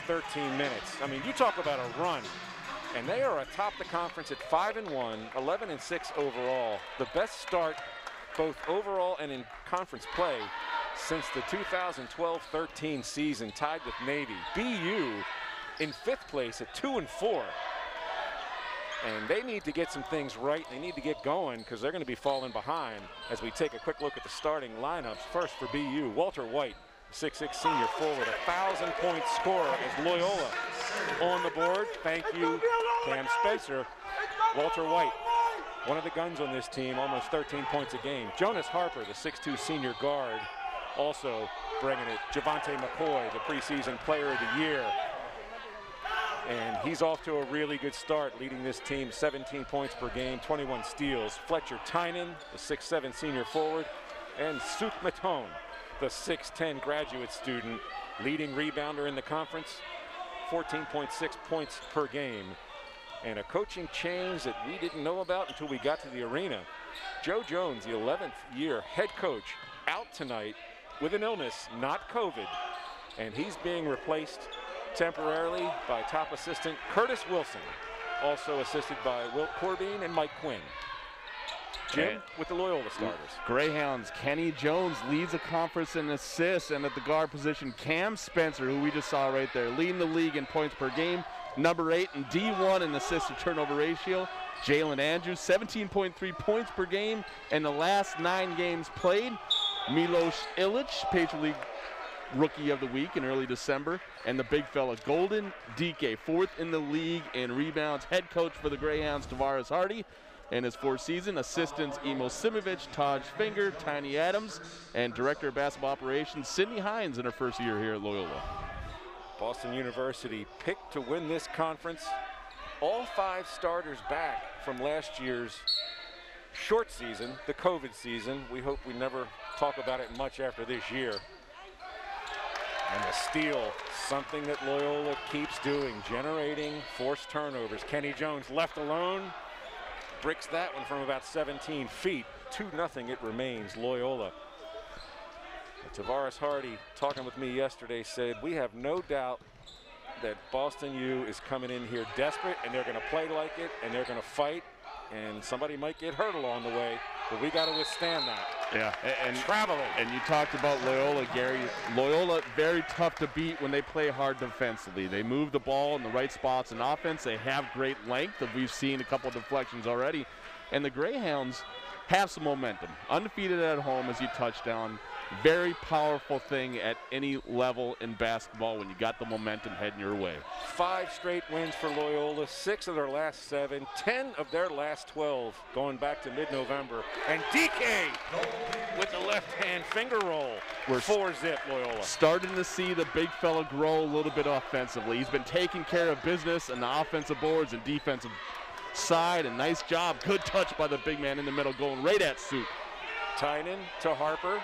13 minutes. I mean, you talk about a run. And they are atop the conference at 5-1, 11-6 overall. The best start both overall and in conference play since the 2012-13 season, tied with Navy. BU in 5th place at 2-4. And they need to get some things right. They need to get going because they're going to be falling behind as we take a quick look at the starting lineups. First for BU, Walter White, 6'6" senior forward, 1,000-point scorer as Loyola on the board. Thank you, Cam Spencer. Walter White, one of the guns on this team, almost 13 points a game. Jonas Harper, the 6'2" senior guard, also bringing it. Javante McCoy, the preseason player of the year. And he's off to a really good start, leading this team 17 points per game, 21 steals. Fletcher Tynan, the 6'7" senior forward, and Suk Matone, the 6'10" graduate student, leading rebounder in the conference, 14.6 points per game. And a coaching change that we didn't know about until we got to the arena. Joe Jones, the 11th year head coach, out tonight with an illness, not COVID. And he's being replaced temporarily by top assistant Curtis Wilson, also assisted by Wilt Corbeen and Mike Quinn. Jim, with the Loyola starters. Greyhounds, Kenny Jones leads the conference in assists, and at the guard position, Cam Spencer, who we just saw right there, leading the league in points per game, number 8 in D1 in assist to turnover ratio. Jalen Andrews, 17.3 points per game in the last 9 games played. Milos Ilic, Patriot League Rookie of the Week in early December, and the big fella Golden DK, 4th in the league in rebounds. Head coach for the Greyhounds, Tavares Hardy, in his 4th season. Assistants Emo Simovic, Taj Finger, Tiny Adams, and Director of Basketball Operations Sydney Hines in her 1st year here at Loyola. Boston University picked to win this conference. All 5 starters back from last year's short season, the COVID season. We hope we never talk about it much after this year. And the steal, something that Loyola keeps doing, generating forced turnovers. Kenny Jones left alone, bricks that one from about 17 feet. 2-0 it remains, Loyola. Tavares Hardy, talking with me yesterday, said we have no doubt that Boston U is coming in here desperate, and they're going to play like it, and they're going to fight, and somebody might get hurt along the way, but we got to withstand that. Yeah, and traveling. And you talked about Loyola, Gary. Loyola, very tough to beat when they play hard defensively. They move the ball in the right spots in offense. They have great length. We've seen a couple deflections already. And the Greyhounds have some momentum. Undefeated at home, as you touched on. Very powerful thing at any level in basketball when you got the momentum heading your way. 5 straight wins for Loyola, 6 of their last 7, 10 of their last 12, going back to mid-November. And DK with the left-hand finger roll. We're 4-zip Loyola. Starting to see the big fella grow a little bit offensively. He's been taking care of business on the offensive boards and defensive side, and nice job. Good touch by the big man in the middle, going right at Suk. Tynan to Harper.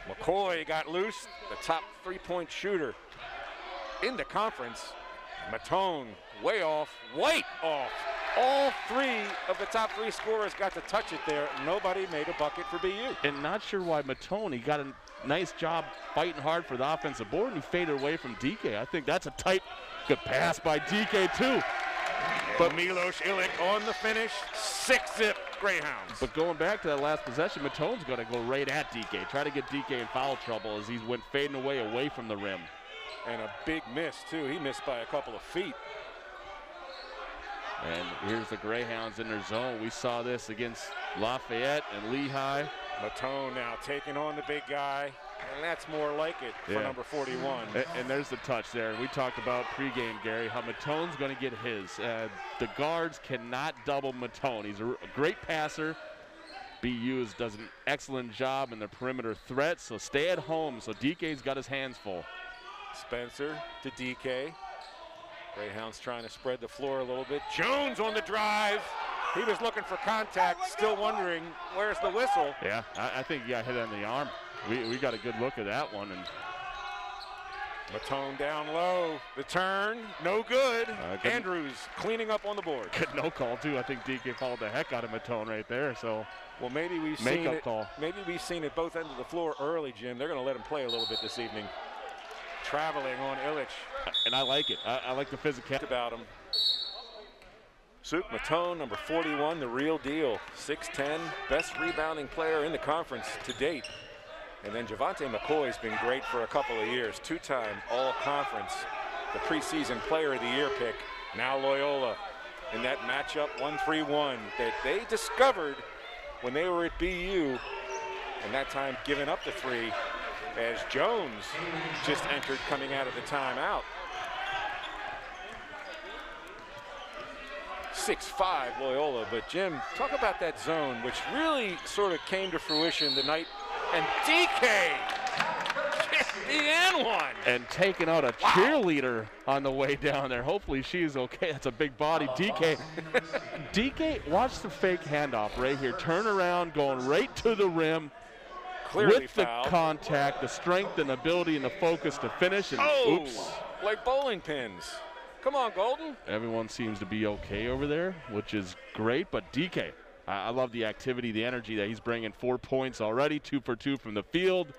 McCoy got loose, the top 3-point shooter in the conference. Matone way off, White off. All 3 of the top 3 scorers got to touch it there. Nobody made a bucket for BU. And not sure why Matone, he got a nice job fighting hard for the offensive board, and he faded away from DK. I think that's a tight, good pass by DK too. But Milos Ilic on the finish, 6-zip Greyhounds. But going back to that last possession, Matone's going to go right at DK, try to get DK in foul trouble as he went fading away from the rim. And a big miss too. He missed by a couple of feet. And here's the Greyhounds in their zone. We saw this against Lafayette and Lehigh. Matone now taking on the big guy, and that's more like it for number 41. And there's the touch there. We talked about pregame, Gary, how Matone's going to get his. The guards cannot double Matone. He's a great passer. BU does an excellent job in the perimeter threat, so stay at home. So DK's got his hands full. Spencer to DK. Greyhounds trying to spread the floor a little bit. Jones on the drive. He was looking for contact, still wondering where's the whistle. Yeah, I think he got hit on the arm. We got a good look at that one. And Matone down low. The turn, no good. Andrews cleaning up on the board. Good no call too. I think DK fouled the heck out of Matone right there. So well, maybe we've seen it. Maybe we've seen it both ends of the floor early, Jim. They're going to let him play a little bit this evening. traveling on Illich. And I like it. I like the physicality About him. Suk Matone, number 41, the real deal. 6'10", best rebounding player in the conference to date. And then Javante McCoy's been great for a couple of years. Two-time All-Conference, the preseason Player of the Year pick. Now Loyola in that matchup 1-3-1 that they discovered when they were at BU, and that time giving up the three as Jones just entered coming out of the timeout. 6'5" Loyola, but Jim, talk about that zone, which really sort of came to fruition the night, and DK gets the N1. And taking out a cheerleader on the way down there. Hopefully she's okay. That's a big body. DK, watch the fake handoff right here. Turn around, going right to the rim. Clearly with fouled. The contact, the strength and ability and the focus to finish. And oops. Like bowling pins. Come on, Golden. Everyone seems to be okay over there, which is great. But DK, I love the activity, the energy that he's bringing. 4 points already, 2 for 2 from the field,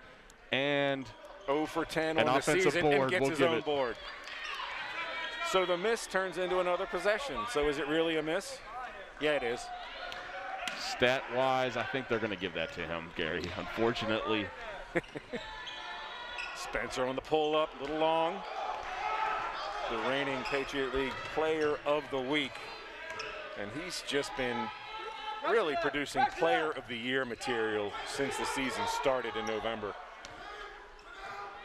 and 0 for 10 an on the offensive season board. and gets his own board. So the miss turns into another possession. So is it really a miss? Yeah, it is. Stat-wise, I think they're going to give that to him, Gary, unfortunately. Spencer on the pull-up, a little long. The reigning Patriot League Player of the Week. And he's just been really producing Player of the Year material since the season started in November.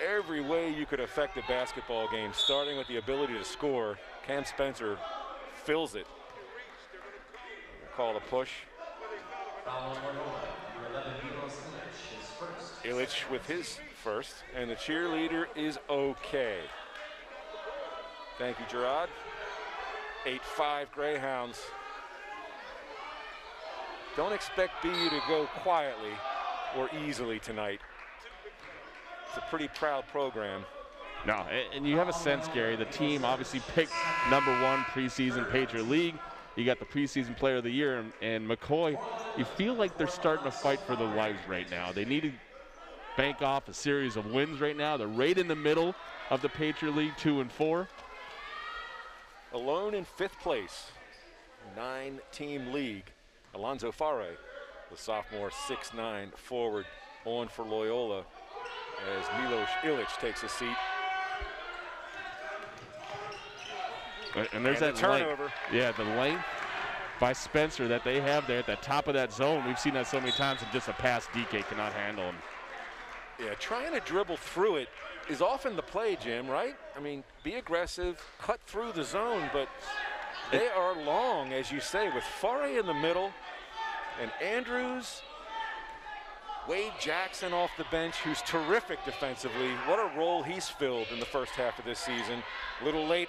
Every way you could affect a basketball game, starting with the ability to score, Cam Spencer fills it. Call the push. Illich with his first, and the cheerleader is okay. Thank you, Gerard. 8-5 Greyhounds. Don't expect BU to go quietly or easily tonight. It's a pretty proud program. No, and you have a sense, Gary, the team obviously picked #1 preseason Patriot League. You got the preseason Player of the Year, and McCoy, you feel like they're starting to fight for their lives right now. They need to bank off a series of wins right now. They're right in the middle of the Patriot League, 2-4. Alone in 5th place, 9-team league. Alonzo Farre, the sophomore 6'9" forward, on for Loyola as Milos Illich takes a seat. And there's that turnover. Length. Yeah, the length by Spencer that they have there at the top of that zone. We've seen that so many times, and just a pass DK cannot handle him. Yeah, trying to dribble through it is often the play, Jim, right? I mean, be aggressive, cut through the zone, but they are long, as you say, with Farre in the middle and Andrews, Wade Jackson off the bench, who's terrific defensively. What a role he's filled in the first half of this season. A little late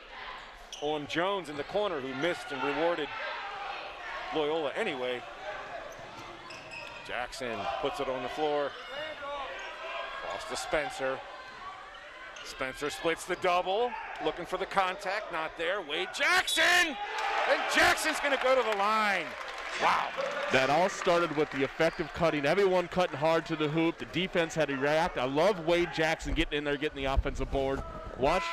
on Jones in the corner, who missed and rewarded Loyola anyway. Jackson puts it on the floor. Cross to Spencer. Spencer splits the double, looking for the contact, not there. Wade Jackson! And Jackson's gonna go to the line. Wow. That all started with the effective cutting. Everyone cutting hard to the hoop. The defense had to react. I love Wade Jackson getting in there, getting the offensive board. Watch.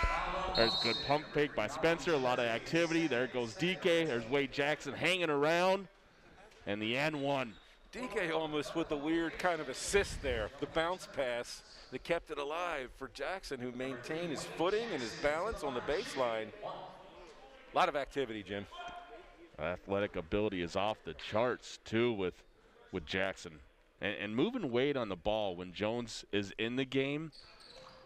There's a good pump fake by Spencer. A lot of activity. There goes DK. There's Wade Jackson hanging around. And the N1. DK almost with a weird kind of assist there. The bounce pass that kept it alive for Jackson, who maintained his footing and his balance on the baseline. A lot of activity, Jim. Athletic ability is off the charts, too, with Jackson. And moving Wade on the ball when Jones is in the game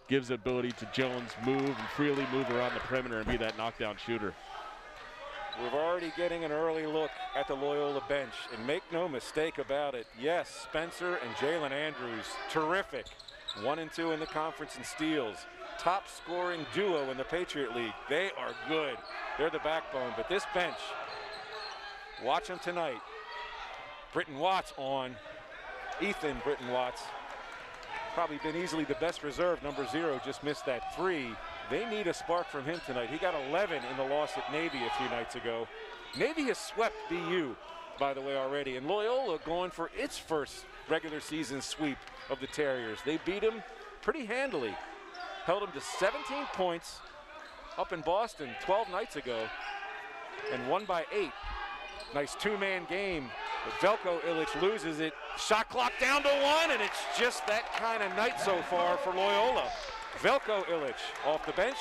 gives the ability to Jones move and freely move around the perimeter and be that knockdown shooter. We're already getting an early look at the Loyola bench, and make no mistake about it. Yes, Spencer and Jalen Andrews, terrific. 1 and 2 in the conference in steals. Top scoring duo in the Patriot League. They are good. They're the backbone, but this bench, watch them tonight. Britton Watts on. Ethan Britton Watts. Probably been easily the best reserve. Number 0 just missed that 3. They need a spark from him tonight. He got 11 in the loss at Navy a few nights ago. Navy has swept BU, by the way, already. And Loyola going for its first regular season sweep of the Terriers. They beat them pretty handily. held him to 17 points up in Boston 12 nights ago and won by 8. Nice two-man game. But Veljko Ilić loses it. Shot clock down to 1, and it's just that kind of night so far for Loyola. Veljko Ilić off the bench,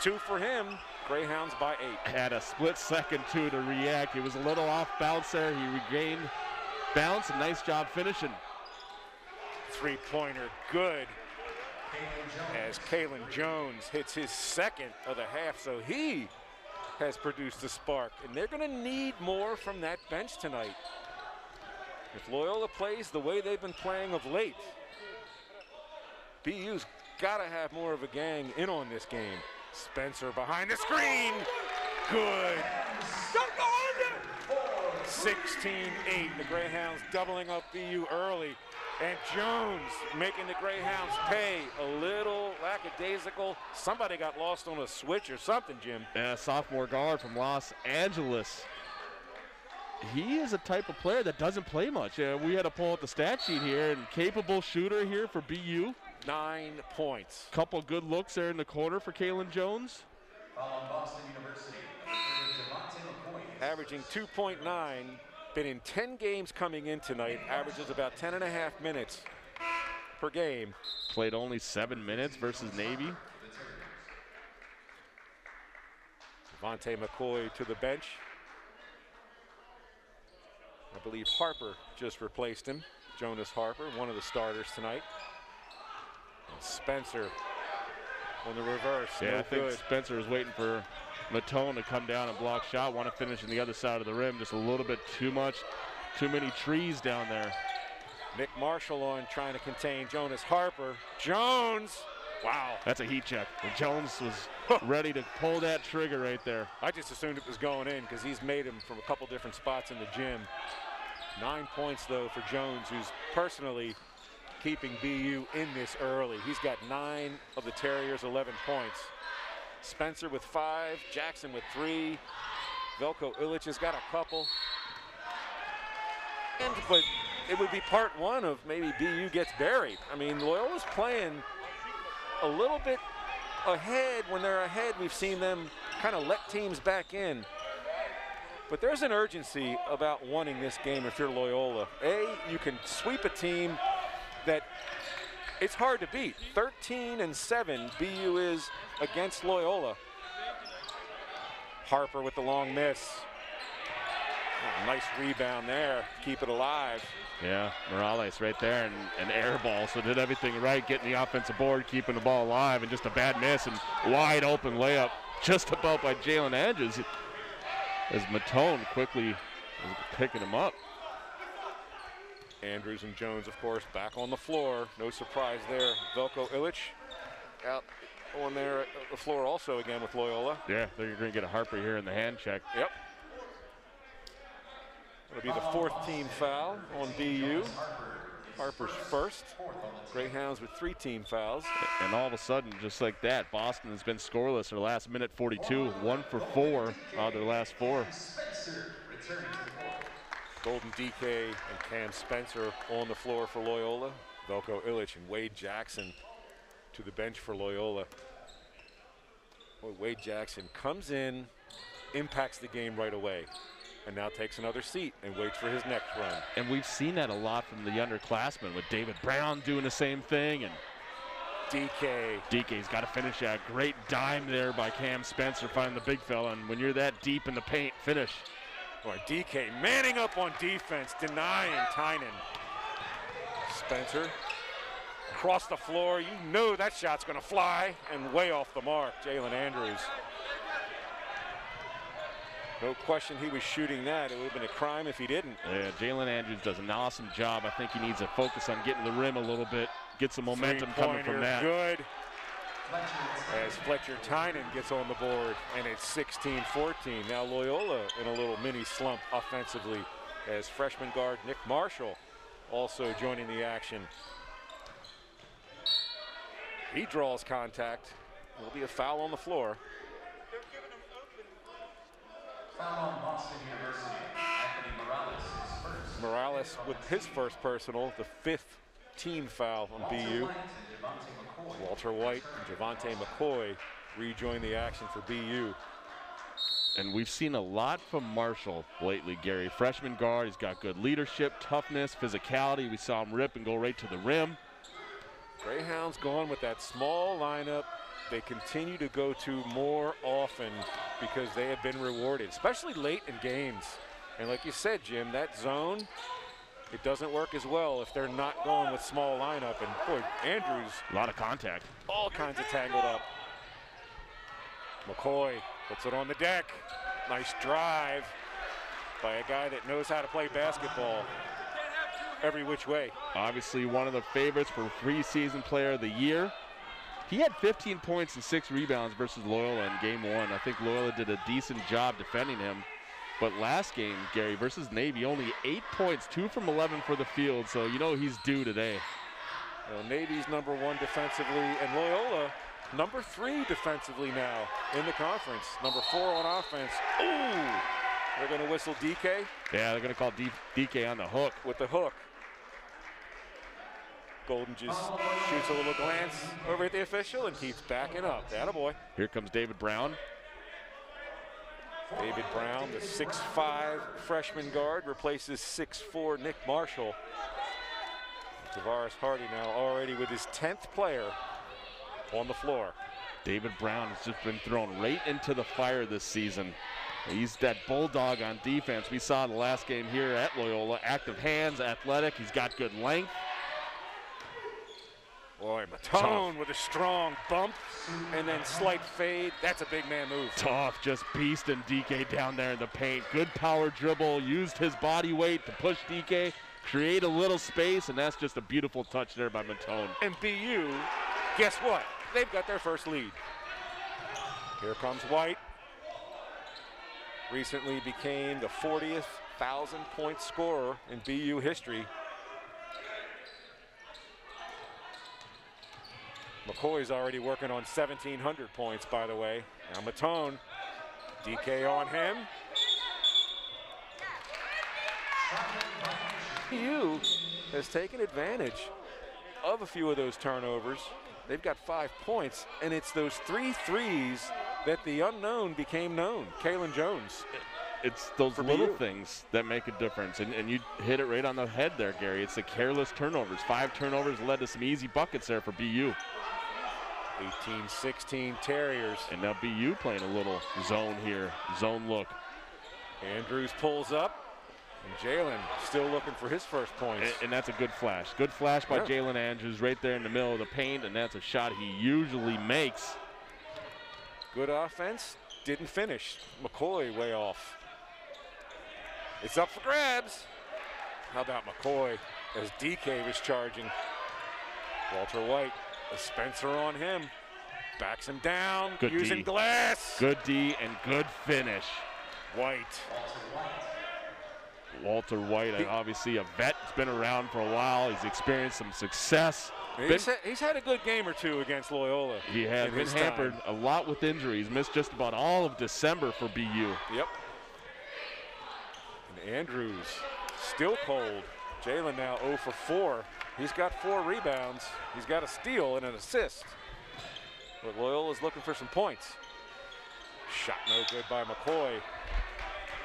2 for him. Greyhounds by 8. Had a split second, too, to react. He was a little off balance there. He regained bounce. A nice job finishing. Three-pointer, good. As Kalen Jones hits his second of the half, so he has produced a spark. And they're going to need more from that bench tonight. If Loyola plays the way they've been playing of late, BU's got to have more of a gang in on this game. Spencer behind the screen. Good. 16-8. The Greyhounds doubling up BU early. And Jones making the Greyhounds pay. A little lackadaisical. Somebody got lost on a switch or something, Jim. Yeah, sophomore guard from Los Angeles. He is a type of player that doesn't play much. We had to pull out the stat sheet here, and capable shooter here for BU. 9 points. Couple good looks there in the corner for Kalen Jones. Averaging 2.9. Been in 10 games coming in tonight. Averages about 10.5 minutes per game. Played only 7 minutes versus Navy. Devontae McCoy to the bench. I believe Harper just replaced him. Jonas Harper, one of the starters tonight. And Spencer on the reverse. Yeah, no I think good. Spencer is waiting for Matone to come down and block shot. Want to finish on the other side of the rim. Just a little bit too much, too many trees down there. Nick Marshall on trying to contain Jonas Harper. Jones, wow. That's a heat check. And Jones was ready to pull that trigger right there. I just assumed it was going in because he's made him from a couple different spots in the gym. 9 points, though, for Jones, who's personally keeping BU in this early. He's got 9 of the Terriers' 11 points. Spencer with 5, Jackson with 3. Veljko Ilić has got a couple. But it would be part 1 of maybe BU gets buried. I mean, Loyola's playing a little bit ahead. When they're ahead, we've seen them kind of let teams back in. But there's an urgency about wanting this game if you're Loyola. You can sweep a team that it's hard to beat. 13-7 BU is against Loyola. Harper with the long miss. Oh, nice rebound there, keep it alive. Yeah, Morales right there, and an air ball, so did everything right, getting the offensive board, keeping the ball alive, and just a bad miss and wide open layup just about by Jalen Andrews as Matone quickly is picking him up. Andrews and Jones, of course, back on the floor. No surprise there. Veljko Ilić out on there the floor also again with Loyola. Yeah, they're going to get a Harper here in the hand check. Yep. It'll be the 4th team foul on BU. Harper's first. Greyhounds with 3 team fouls. And all of a sudden, just like that, Boston has been scoreless their last minute 42. 1 for 4 out of their last 4. Golden DK and Cam Spencer on the floor for Loyola. Veljko Ilić and Wade Jackson to the bench for Loyola. Well, Wade Jackson comes in, impacts the game right away, and now takes another seat and waits for his next run. And we've seen that a lot from the underclassmen with David Brown doing the same thing. And DK's got to finish that. Great dime there by Cam Spencer finding the big fella. And when you're that deep in the paint, finish. Boy, DK manning up on defense, denying Tynan. Spencer across the floor. You know that shot's going to fly, and way off the mark. Jalen Andrews. No question he was shooting that. It would have been a crime if he didn't. Yeah, Jalen Andrews does an awesome job. I think he needs to focus on getting to the rim a little bit, get some momentum coming from that. Good. As Fletcher Tynan gets on the board, and it's 16-14. Now Loyola in a little mini slump offensively as freshman guard Nick Marshall also joining the action. He draws contact. There'll be a foul on the floor. Foul on Boston University. Anthony Morales is first. Morales with his first personal, the 5th team foul on BU. Walter White and Javante McCoy rejoin the action for BU. And we've seen a lot from Marshall lately, Gary. Freshman guard, he's got good leadership, toughness, physicality. We saw him rip and go right to the rim. Greyhounds going with that small lineup. They continue to go to more often because they have been rewarded, especially late in games. And like you said, Jim, that zone, it doesn't work as well if they're not going with small lineup. And boy, Andrews. A lot of contact. All kinds of tangled up. McCoy puts it on the deck. Nice drive by a guy that knows how to play basketball every which way. Obviously one of the favorites for preseason player of the year. He had 15 points and 6 rebounds versus Loyola in game 1. I think Loyola did a decent job defending him. But last game, Gary, versus Navy, only 8 points, 2 from 11 for the field. So you know he's due today. Well, Navy's #1 defensively, and Loyola #3 defensively now in the conference. #4 on offense. Ooh! They're going to whistle DK? Yeah, they're going to call DK on the hook. With the hook. Golden just shoots a little glance over at the official and keeps backing up. Attaboy. Here comes David Brown. David Brown, the 6'5" freshman guard, replaces 6'4" Nick Marshall. Tavares Hardy now already with his 10th player on the floor. David Brown has just been thrown right into the fire this season. He's that bulldog on defense. We saw in the last game here at Loyola. Active hands, athletic, he's got good length. Boy, Matone with a strong bump and then slight fade. That's a big man move. Tough, just beasting DK down there in the paint. Good power dribble, used his body weight to push DK, create a little space, and that's just a beautiful touch there by Matone. And BU, guess what? They've got their first lead. Here comes White. Recently became the 40th 1,000-point scorer in BU history. McCoy's already working on 1,700 points, by the way. Now Matone, DK on him. BU has taken advantage of a few of those turnovers. They've got 5 points, and it's those 3 threes that the unknown became known. Kalen Jones. It's those little things that make a difference, and you hit it right on the head there, Gary. It's the careless turnovers. 5 turnovers led to some easy buckets there for BU. 18-16 Terriers. And now BU playing a little zone here, zone look. Andrews pulls up, and Jalen still looking for his first points. And that's a good flash. Good flash by Jalen Andrews right there in the middle of the paint, and that's a shot he usually makes. Good offense, didn't finish. McCoy way off. It's up for grabs. How about McCoy as DK was charging? Walter White, a Spencer on him. Backs him down, good using D. glass. Good D and good finish. White. Walter White, obviously a vet. He's been around for a while. He's experienced some success. He's had a good game or two against Loyola. He has been hampered a lot with injuries. Missed just about all of December for BU. Yep. And Andrews still cold. Jalen now 0 for 4. He's got 4 rebounds. He's got a steal and an assist. But Loyola's looking for some points. Shot no good by McCoy.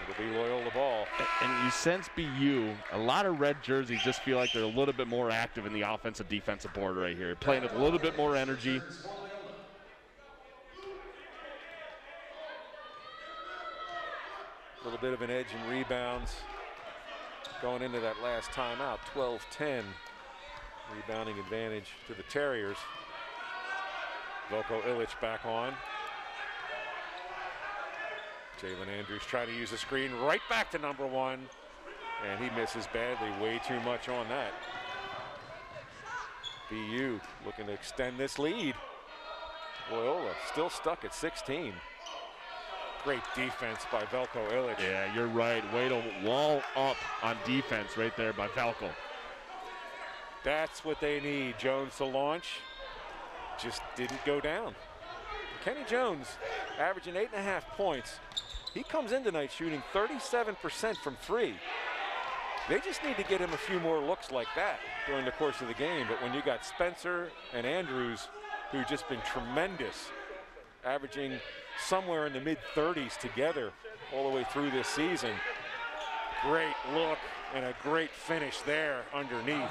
It'll be Loyola ball. And you sense BU, a lot of red jerseys just feel like they're a little bit more active in the offensive defensive board right here. Playing with a little bit more energy. A little bit of an edge in rebounds. Going into that last timeout, 12-10. Rebounding advantage to the Terriers. Velko Illich back on. Jalen Andrews trying to use the screen right back to #1. And he misses badly, way too much on that. BU looking to extend this lead. Loyola still stuck at 16. Great defense by Velko Illich. Yeah, you're right. Way to wall up on defense right there by Velko. That's what they need. Jones to launch. Just didn't go down. Kenny Jones averaging 8.5 points. He comes in tonight shooting 37% from 3. They just need to get him a few more looks like that during the course of the game. But when you got Spencer and Andrews, who've just been tremendous, averaging somewhere in the mid-30s together all the way through this season. Great look and a great finish there underneath.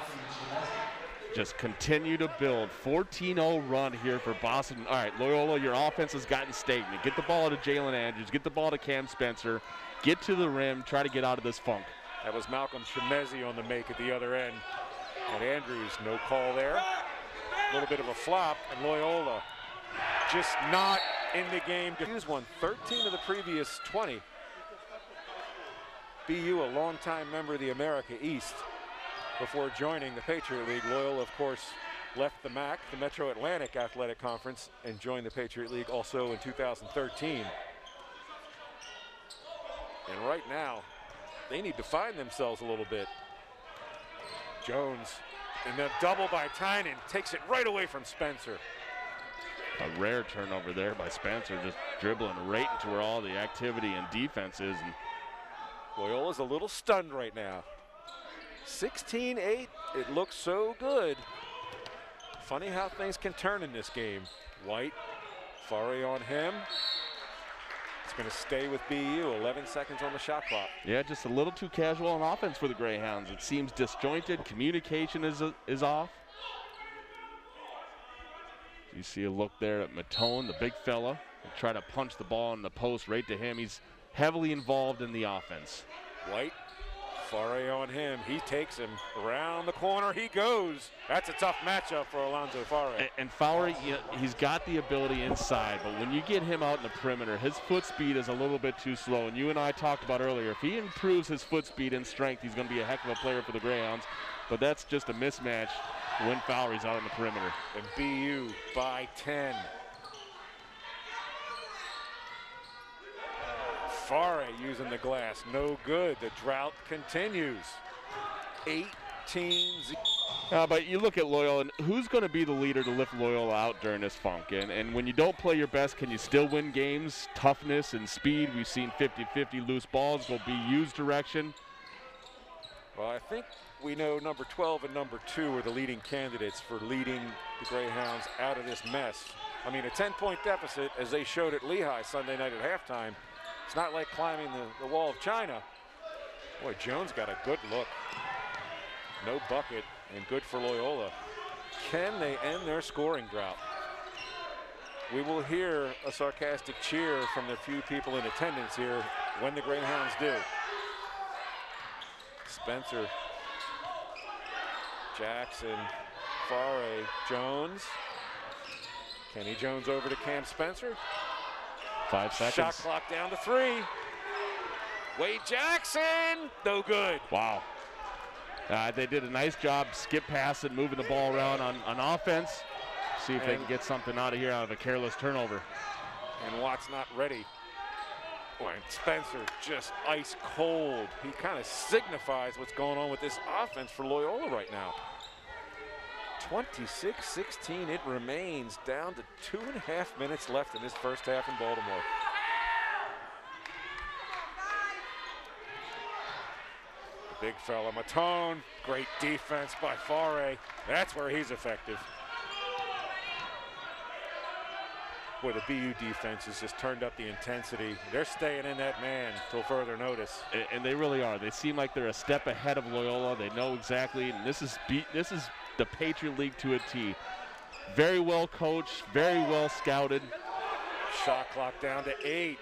Just continue to build. 14-0 run here for Boston. All right, Loyola, your offense has gotten stagnant. Get the ball to Jalen Andrews. Get the ball to Cam Spencer. Get to the rim. Try to get out of this funk. That was Malcolm Chemezi on the make at the other end. And Andrews, no call there. A little bit of a flop, and Loyola just not in the game. He's won 13 of the previous 20. BU, a longtime member of the America East. Before joining the Patriot League, Loyola, of course, left the MAC, the Metro Atlantic Athletic Conference, and joined the Patriot League also in 2013. And right now, they need to find themselves a little bit. Jones, and then double by Tynan, takes it right away from Spencer. A rare turnover there by Spencer, just dribbling right into where all the activity and defense is. And Loyola's a little stunned right now. 16-8, it looks so good. Funny how things can turn in this game. White, Fari on him. It's going to stay with BU, 11 seconds on the shot clock. Yeah, just a little too casual on offense for the Greyhounds. It seems disjointed, communication is off. You see a look there at Matone, the big fella, and try to punch the ball in the post right to him. He's heavily involved in the offense. White, Fari on him. He takes him around the corner. He goes. That's a tough matchup for Alonzo Fari. And Fari, you know, he's got the ability inside, but when you get him out in the perimeter, his foot speed is a little bit too slow. And you and I talked about earlier, if he improves his foot speed and strength, he's going to be a heck of a player for the Greyhounds. But that's just a mismatch when Fowler's out on the perimeter. And BU by 10. Fari using the glass, no good. The drought continues. 18. But you look at Loyola, and who's going to be the leader to lift Loyola out during this funk? And when you don't play your best, can you still win games? Toughness and speed. We've seen 50-50 loose balls go BU's direction. Well, I think we know number 12 and number 2 are the leading candidates for leading the Greyhounds out of this mess. I mean, a 10-point deficit, as they showed at Lehigh Sunday night at halftime, it's not like climbing the wall of China. Boy, Jones got a good look. No bucket, and good for Loyola. Can they end their scoring drought? We will hear a sarcastic cheer from the few people in attendance here when the Greyhounds do. Spencer, Jackson, Fari, Jones. Kenny Jones over to Cam Spencer. 5 seconds. Shot clock down to 3. Wade Jackson, no good. Wow. They did a nice job skip passing, moving the ball around on offense. See if they can get something out of here out of a careless turnover. And Watt's not ready. Boy, and Spencer just ice cold. He kind of signifies what's going on with this offense for Loyola right now. 26-16, it remains down to 2.5 minutes left in this first half in Baltimore. The big fella, Matone, great defense by Fari. That's where he's effective. Boy, the BU defense has just turned up the intensity. They're staying in that man till further notice. And they really are. They seem like they're a step ahead of Loyola. They know exactly, and this is the Patriot League to a T. Very well coached, very well scouted. Shot clock down to 8.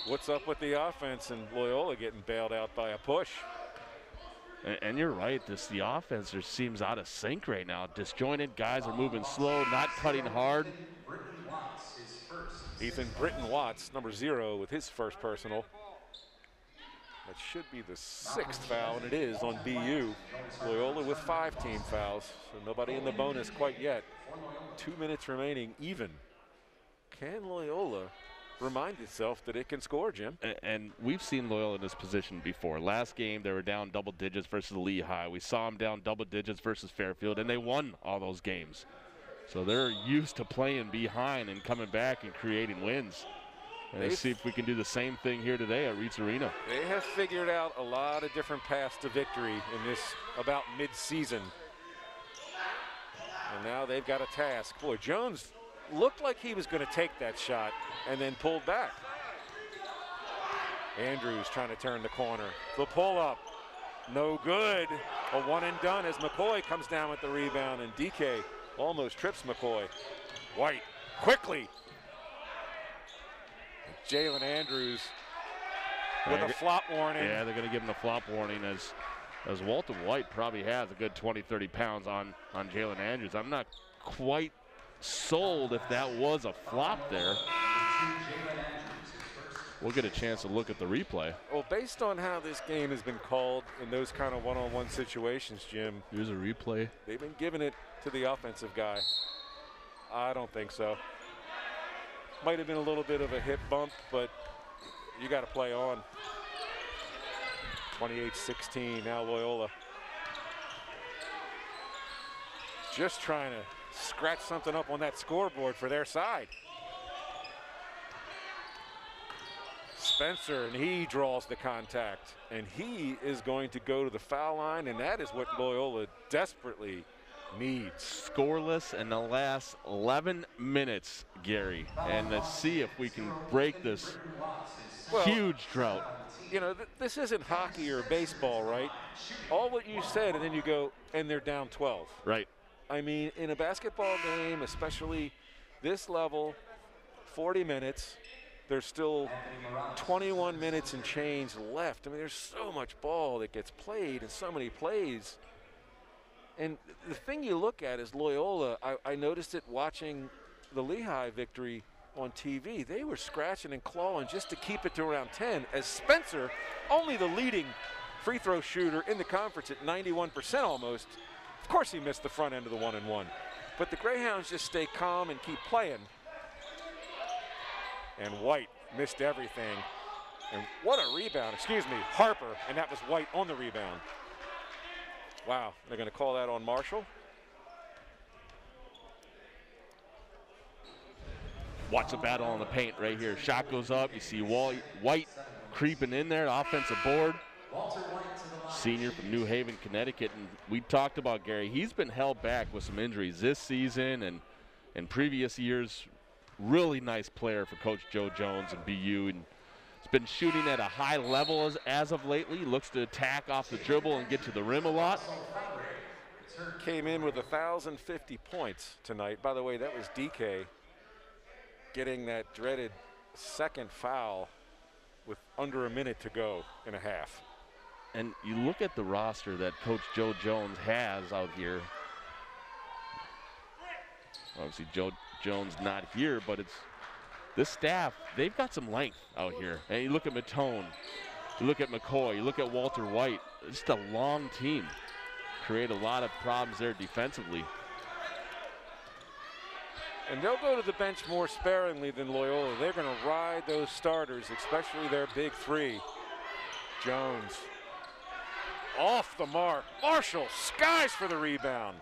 What's up with the offense and Loyola getting bailed out by a push? And you're right, the offense just seems out of sync right now. Disjointed, guys are moving slow, not cutting hard. Ethan Britton Watts, number 0, with his first personal. That should be the 6th foul, and it is on BU. Loyola with 5 team fouls, so nobody in the bonus quite yet. 2 minutes remaining, even. Can Loyola remind itself that it can score, Jim? And we've seen Loyola in this position before. Last game, they were down double digits versus Lehigh. We saw them down double digits versus Fairfield, and they won all those games. So they're used to playing behind and coming back and creating wins. Let's see if we can do the same thing here today at Reitz Arena. They have figured out a lot of different paths to victory in this about mid-season. And now they've got a task. Boy, Jones looked like he was going to take that shot and then pulled back. Andrews trying to turn the corner. The pull-up, no good. A one and done as McCoy comes down with the rebound, and DK almost trips McCoy. White quickly. Jalen Andrews with a flop warning. Yeah, they're going to give him the flop warning as Walter White probably has a good 20, 30 pounds on Jalen Andrews. I'm not quite sold if that was a flop there. We'll get a chance to look at the replay. Well, based on how this game has been called in those kind of one-on-one situations, Jim. Here's a replay. They've been giving it to the offensive guy. I don't think so. Might have been a little bit of a hip bump, but you got to play on. 28-16, now Loyola. Just trying to scratch something up on that scoreboard for their side. Spencer, and he draws the contact, and he is going to go to the foul line, and that is what Loyola desperately needs. Scoreless in the last 11 minutes, Gary, and let's see if we can break this huge drought. You know, this isn't hockey or baseball, right? All what you said, and then you go, and they're down 12. Right. I mean, in a basketball game, especially this level, 40 minutes, there's still 21 minutes and change left. I mean, there's so much ball that gets played and so many plays. And the thing you look at is Loyola. I noticed it watching the Lehigh victory on TV. They were scratching and clawing just to keep it to around 10, as Spencer, only the leading free throw shooter in the conference at 91% almost. Of course he missed the front end of the 1-and-1. But the Greyhounds just stay calm and keep playing. And White missed everything. And what a rebound, excuse me, Harper, and that was White on the rebound. Wow, they're going to call that on Marshall. Watch the battle on the paint right here. Shot goes up. You see White creeping in there, offensive board. Senior from New Haven, Connecticut. And we talked about Gary. He's been held back with some injuries this season and in previous years. Really nice player for Coach Joe Jones and BU. And he's been shooting at a high level as of lately. Looks to attack off the dribble and get to the rim a lot. Came in with 1,050 points tonight. By the way, that was DK getting that dreaded second foul with under a minute to go in a half. And you look at the roster that Coach Joe Jones has out here. Obviously, Joe Jones not here, but it's this staff, they've got some length out here. And you look at Matone, you look at McCoy, you look at Walter White. It's just a long team. Create a lot of problems there defensively. And they'll go to the bench more sparingly than Loyola. They're going to ride those starters, especially their big three. Jones off the mark. Marshall skies for the rebound.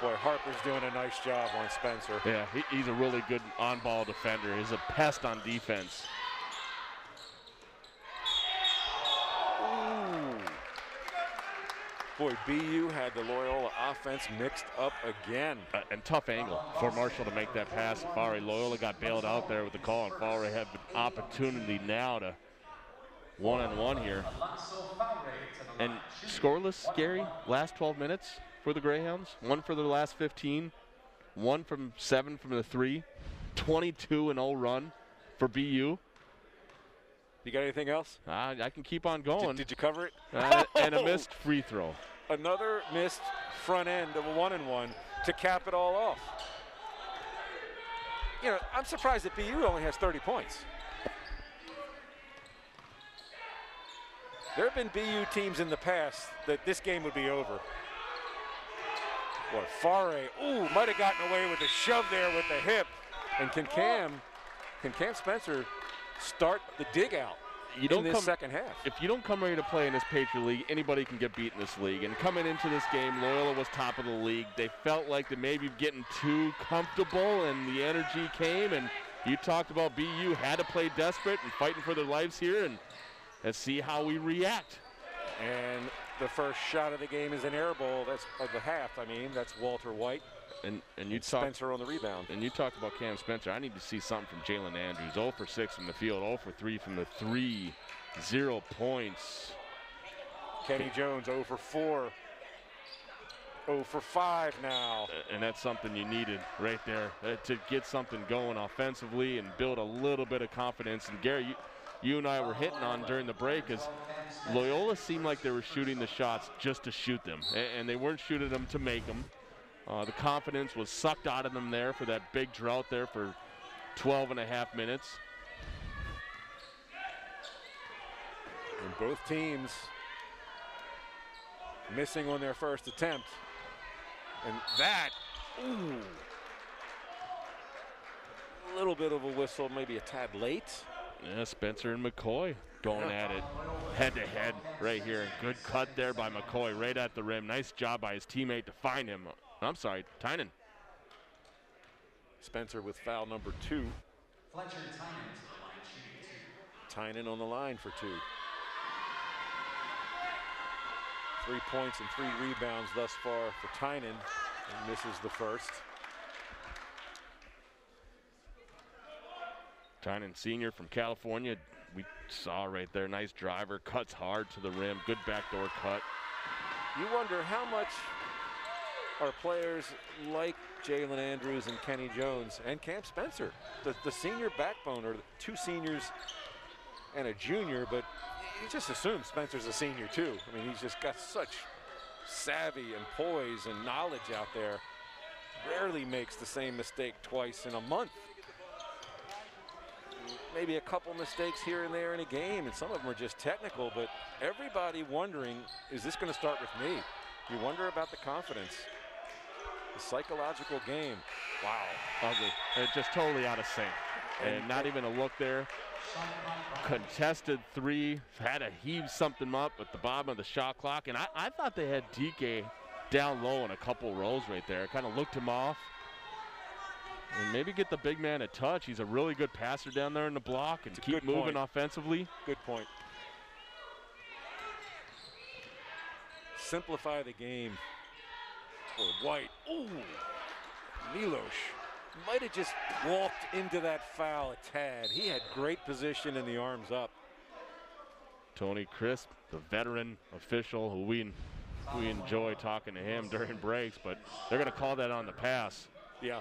Boy, Harper's doing a nice job on Spencer. Yeah, he's a really good on-ball defender. He's a pest on defense. Ooh. Boy, BU had the Loyola offense mixed up again. And tough angle for Marshall to make that pass. Fowry, Loyola got bailed out there with the call, and Fowry had an opportunity now to one-on-one here. And scoreless, Gary, last 12 minutes for the Greyhounds. One for the last 15, one from 7 from the 3, 22-0 run for BU. You got anything else? I can keep on going. Did you cover it? And a missed free throw. Another missed front end of a 1-and-1 to cap it all off. You know, I'm surprised that BU only has 30 points. There have been BU teams in the past that this game would be over. Boy, Fare, might have gotten away with a shove there with the hip. And can Cam Spencer start the dig out in this second half? If you don't come ready to play in this Patriot League, anybody can get beat in this league. And coming into this game, Loyola was top of the league. They felt like they may be getting too comfortable, and the energy came, and You talked about BU had to play desperate and fighting for their lives here, and let's see how we react. And the first shot of the game is an air ball. That's of the half. I mean, that's Walter White. And you Spencer on the rebound. And you talked about Cam Spencer. I need to see something from Jalen Andrews. 0 for 6 from the field, 0 for 3 from the 3, 0 points. Kenny Jones 0 for 4. 0 for 5 now. And that's something you needed right there to get something going offensively and build a little bit of confidence. And Gary, you and I were hitting on during the break is Loyola seemed like they were shooting the shots just to shoot them, and they weren't shooting them to make them. The confidence was sucked out of them there for that big drought there for 12 and a half minutes. And both teams missing on their first attempt. And that, ooh, a little bit of a whistle, maybe a tad late. Yeah, Spencer and McCoy going at it head-to-head right here. Good cut there by McCoy right at the rim. Nice job by his teammate to find him. I'm sorry, Tynan. Spencer with foul number 2. Fletcher Tynan to the line, shooting 2. Tynan on the line for 2. 3 points and 3 rebounds thus far for Tynan, and misses the first. Tynan Sr. from California, we saw right there, nice driver, cuts hard to the rim, good backdoor cut. You wonder how much are players like Jalen Andrews and Kenny Jones and Cam Spencer, the senior backbone, or the 2 seniors and a junior, but you just assume Spencer's a senior too. I mean, he's just got such savvy and poise and knowledge out there. Rarely makes the same mistake twice in a month. Maybe a couple mistakes here and there in a game, and some of them are just technical, but everybody wondering, is this going to start with me? You wonder about the confidence. The psychological game. Wow, ugly. Just totally out of sync. And not even a look there. Contested 3, had to heave something up at the bottom of the shot clock, and I thought they had DK down low in a couple rows right there. Kind of looked him off. And maybe get the big man a touch. He's a really good passer down there in the block and keep moving offensively. Good point. Simplify the game for White. Ooh, Milos might have just walked into that foul a tad. He had great position and the arms up. Tony Crisp, the veteran official who we enjoy talking to him during breaks, but they're going to call that on the pass. Yeah.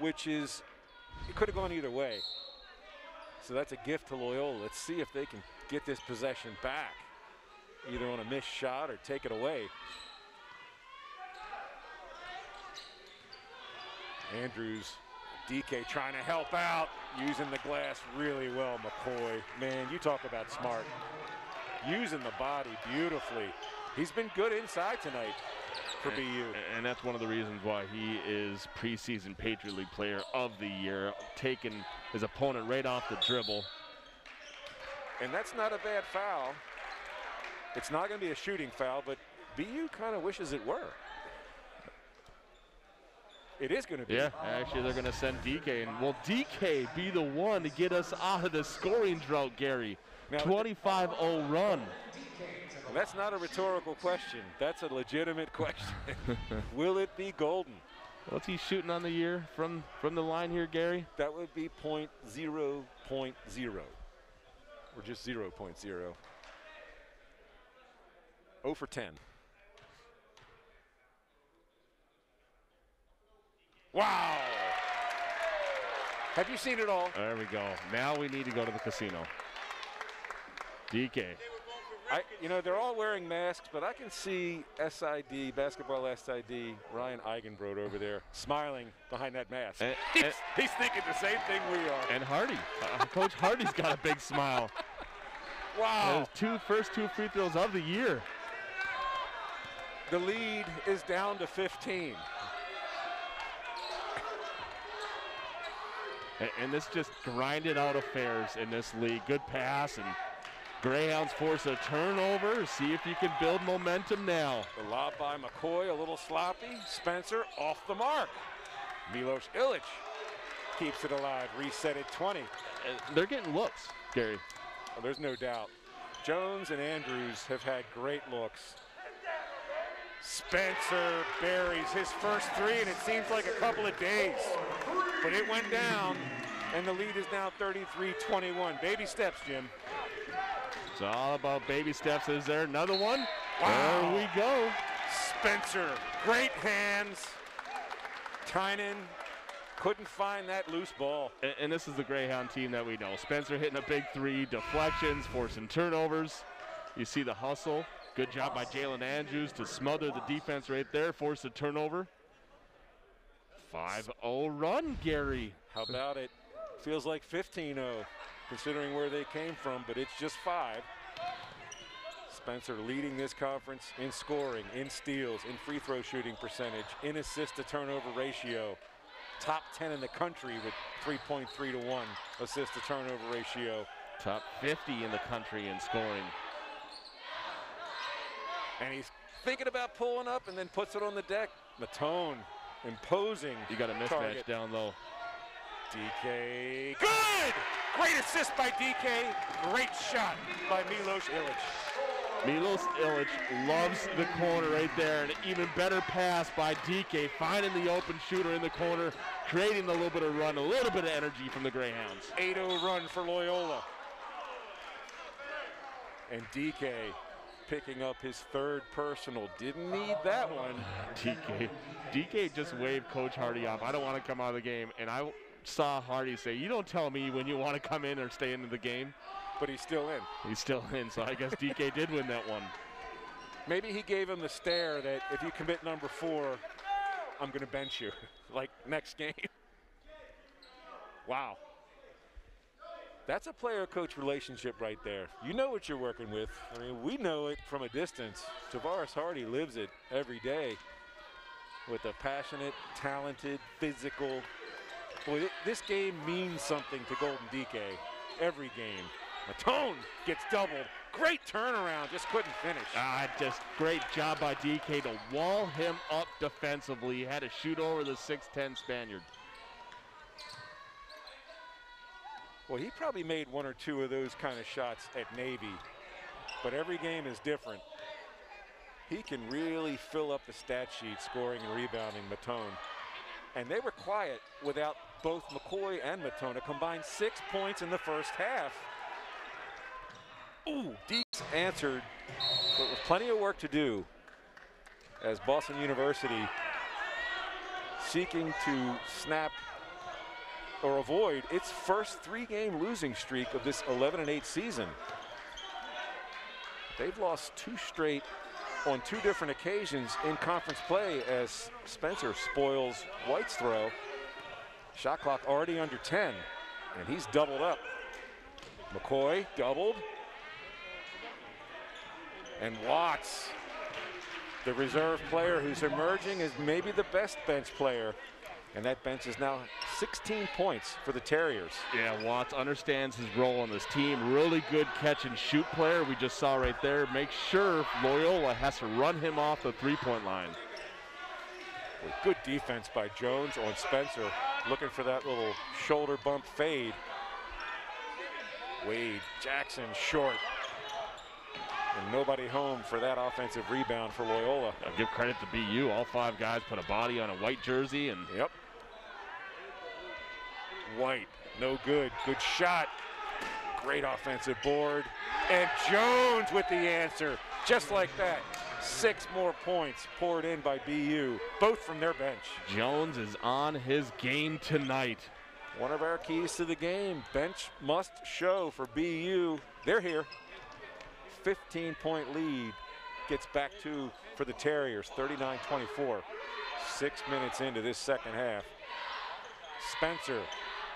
Which is, it could have gone either way. So that's a gift to Loyola. Let's see if they can get this possession back, either on a missed shot or take it away. Andrews, DK trying to help out, using the glass really well, McCoy. Man, you talk about smart. Using the body beautifully. He's been good inside tonight for BU. And that's one of the reasons why he is preseason Patriot League Player of the Year, taking his opponent right off the dribble. And that's not a bad foul. It's not going to be a shooting foul, but BU kind of wishes it were. It is going to be. Yeah, actually they're going to send DK, and will DK be the one to get us out of the scoring drought, Gary? 25-0 run. That's not a rhetorical question. That's a legitimate question. Will it be Golden? What's he shooting on the year from the line here, Gary? That would be .0.0, or just 0.0. 0 for 10. Wow! Have you seen it all? There we go. Now we need to go to the casino. DK. You know, they're all wearing masks, but I can see SID, basketball SID, Ryan Eigenbrod over there, smiling behind that mask. He's thinking the same thing we are. And Hardy. Coach Hardy's got a big smile. Wow. His first two free throws of the year. The lead is down to 15. And this just grinded out affairs in this league. Good pass, and Greyhounds force a turnover. See if you can build momentum now. The lob by McCoy, a little sloppy. Spencer off the mark. Milos Ilic keeps it alive, reset at 20. They're getting looks, Gary. Well, there's no doubt. Jones and Andrews have had great looks. Spencer buries his first three, and it seems like a couple of days. But it went down, and the lead is now 33-21. Baby steps, Jim. It's all about baby steps. Is there another one? Wow. There we go. Spencer, great hands. Tynan couldn't find that loose ball. And this is the Greyhound team that we know. Spencer hitting a big three, deflections, forcing turnovers. You see the hustle. Good job by Jalen Andrews to smother the defense right there, force a turnover. 5-0 run, Gary. How about it? Feels like 15-0, considering where they came from, but it's just 5. Spencer leading this conference in scoring, in steals, in free throw shooting percentage, in assist to turnover ratio. Top 10 in the country with 3.3 to 1 assist to turnover ratio. Top 50 in the country in scoring. And he's thinking about pulling up and then puts it on the deck. Matone imposing. You got a mismatch target. down low. DK, good! Great assist by DK. Great shot by Milos Ilic. Milos Ilic loves the corner right there. An even better pass by DK, finding the open shooter in the corner, creating a little bit of run, a little bit of energy from the Greyhounds. 8-0 run for Loyola. And DK picking up his third personal. Didn't need that one. DK just waved Coach Hardy off. I don't want to come out of the game. And I saw Hardy say, you don't tell me when you want to come in or stay into the game. But he's still in. He's still in, so I guess DK did win that one. Maybe he gave him the stare that if you commit number 4, I'm going to bench you, like next game. Wow. That's a player-coach relationship right there. You know what you're working with. I mean, we know it from a distance. Tavares Hardy lives it every day with a passionate, talented, physical. Boy, this game means something to Golden DK. Every game. Matone gets doubled. Great turnaround, just couldn't finish. Just great job by DK to wall him up defensively. He had to shoot over the 6'10 Spaniard. Well, he probably made 1 or 2 of those kind of shots at Navy, but every game is different. He can really fill up the stat sheet scoring and rebounding, Matone. And they were quiet without both McCoy and Matone. A combined 6 points in the first half. Ooh, Deeks answered, but with plenty of work to do as Boston University seeking to snap or avoid its first 3-game losing streak of this 11-8 season. They've lost 2 straight on 2 different occasions in conference play as Spencer spoils White's throw. Shot clock already under 10, and he's doubled up. McCoy doubled. And Watts, the reserve player who's emerging as maybe the best bench player. And that bench is now 16 points for the Terriers. Yeah, Watts understands his role on this team. Really good catch and shoot player we just saw right there. Make sure Loyola has to run him off the 3-point line. Well, good defense by Jones on Spencer. Looking for that little shoulder bump fade. Wade Jackson short. And nobody home for that offensive rebound for Loyola. I'll give credit to BU. All 5 guys put a body on a white jersey. And yep. White, no good. Good shot. Great offensive board. And Jones with the answer. Just like that. 6 more points poured in by BU, both from their bench. Jones is on his game tonight. One of our keys to the game. Bench must show for BU. They're here. 15-point lead gets back to for the Terriers, 39-24. 6 minutes into this second half. Spencer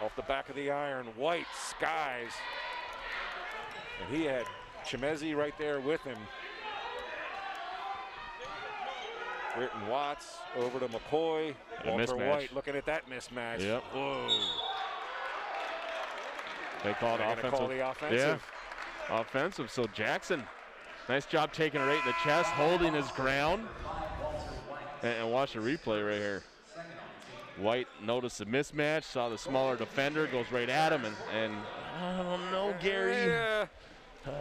off the back of the iron. White skies. And he had Chimezi right there with him. Britton Watts over to McCoy. Walter White looking at that mismatch. Yep. Whoa. They called offensive. Call the offensive. Yeah. Offensive, so Jackson, nice job taking it right in the chest, holding his ground. And watch the replay right here. White noticed the mismatch, saw the smaller defender, goes right at him, and I don't know, Gary. Yeah.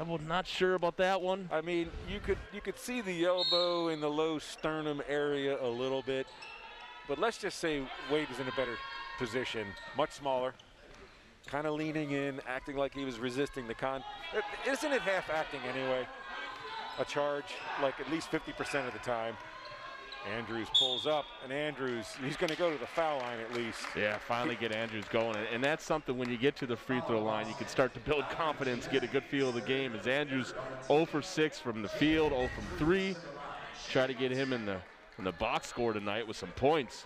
I'm not sure about that one. I mean, you could see the elbow in the low sternum area a little bit, but let's just say Wade was in a better position, much smaller, kind of leaning in, acting like he was resisting the Isn't it half acting anyway? A charge, like at least 50% of the time. Andrews pulls up, and Andrews, he's going to go to the foul line at least. Yeah, finally get Andrews going, and that's something when you get to the free throw line, you can start to build confidence, get a good feel of the game. As Andrews 0 for 6 from the field, 0 from 3, try to get him in the box score tonight with some points.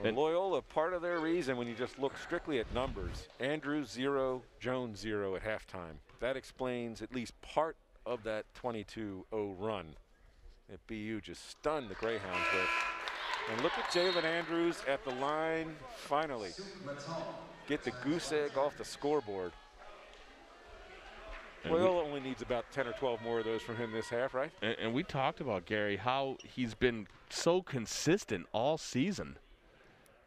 Well, Loyola, part of their reason when you just look strictly at numbers, Andrews 0, Jones 0 at halftime. That explains at least part of that 22-0 run that BU just stunned the Greyhounds with. And look at Jalen Andrews at the line, finally. Get the goose egg off the scoreboard. Loyola only needs about 10 or 12 more of those from him this half, right? And we talked about, Gary, how he's been so consistent all season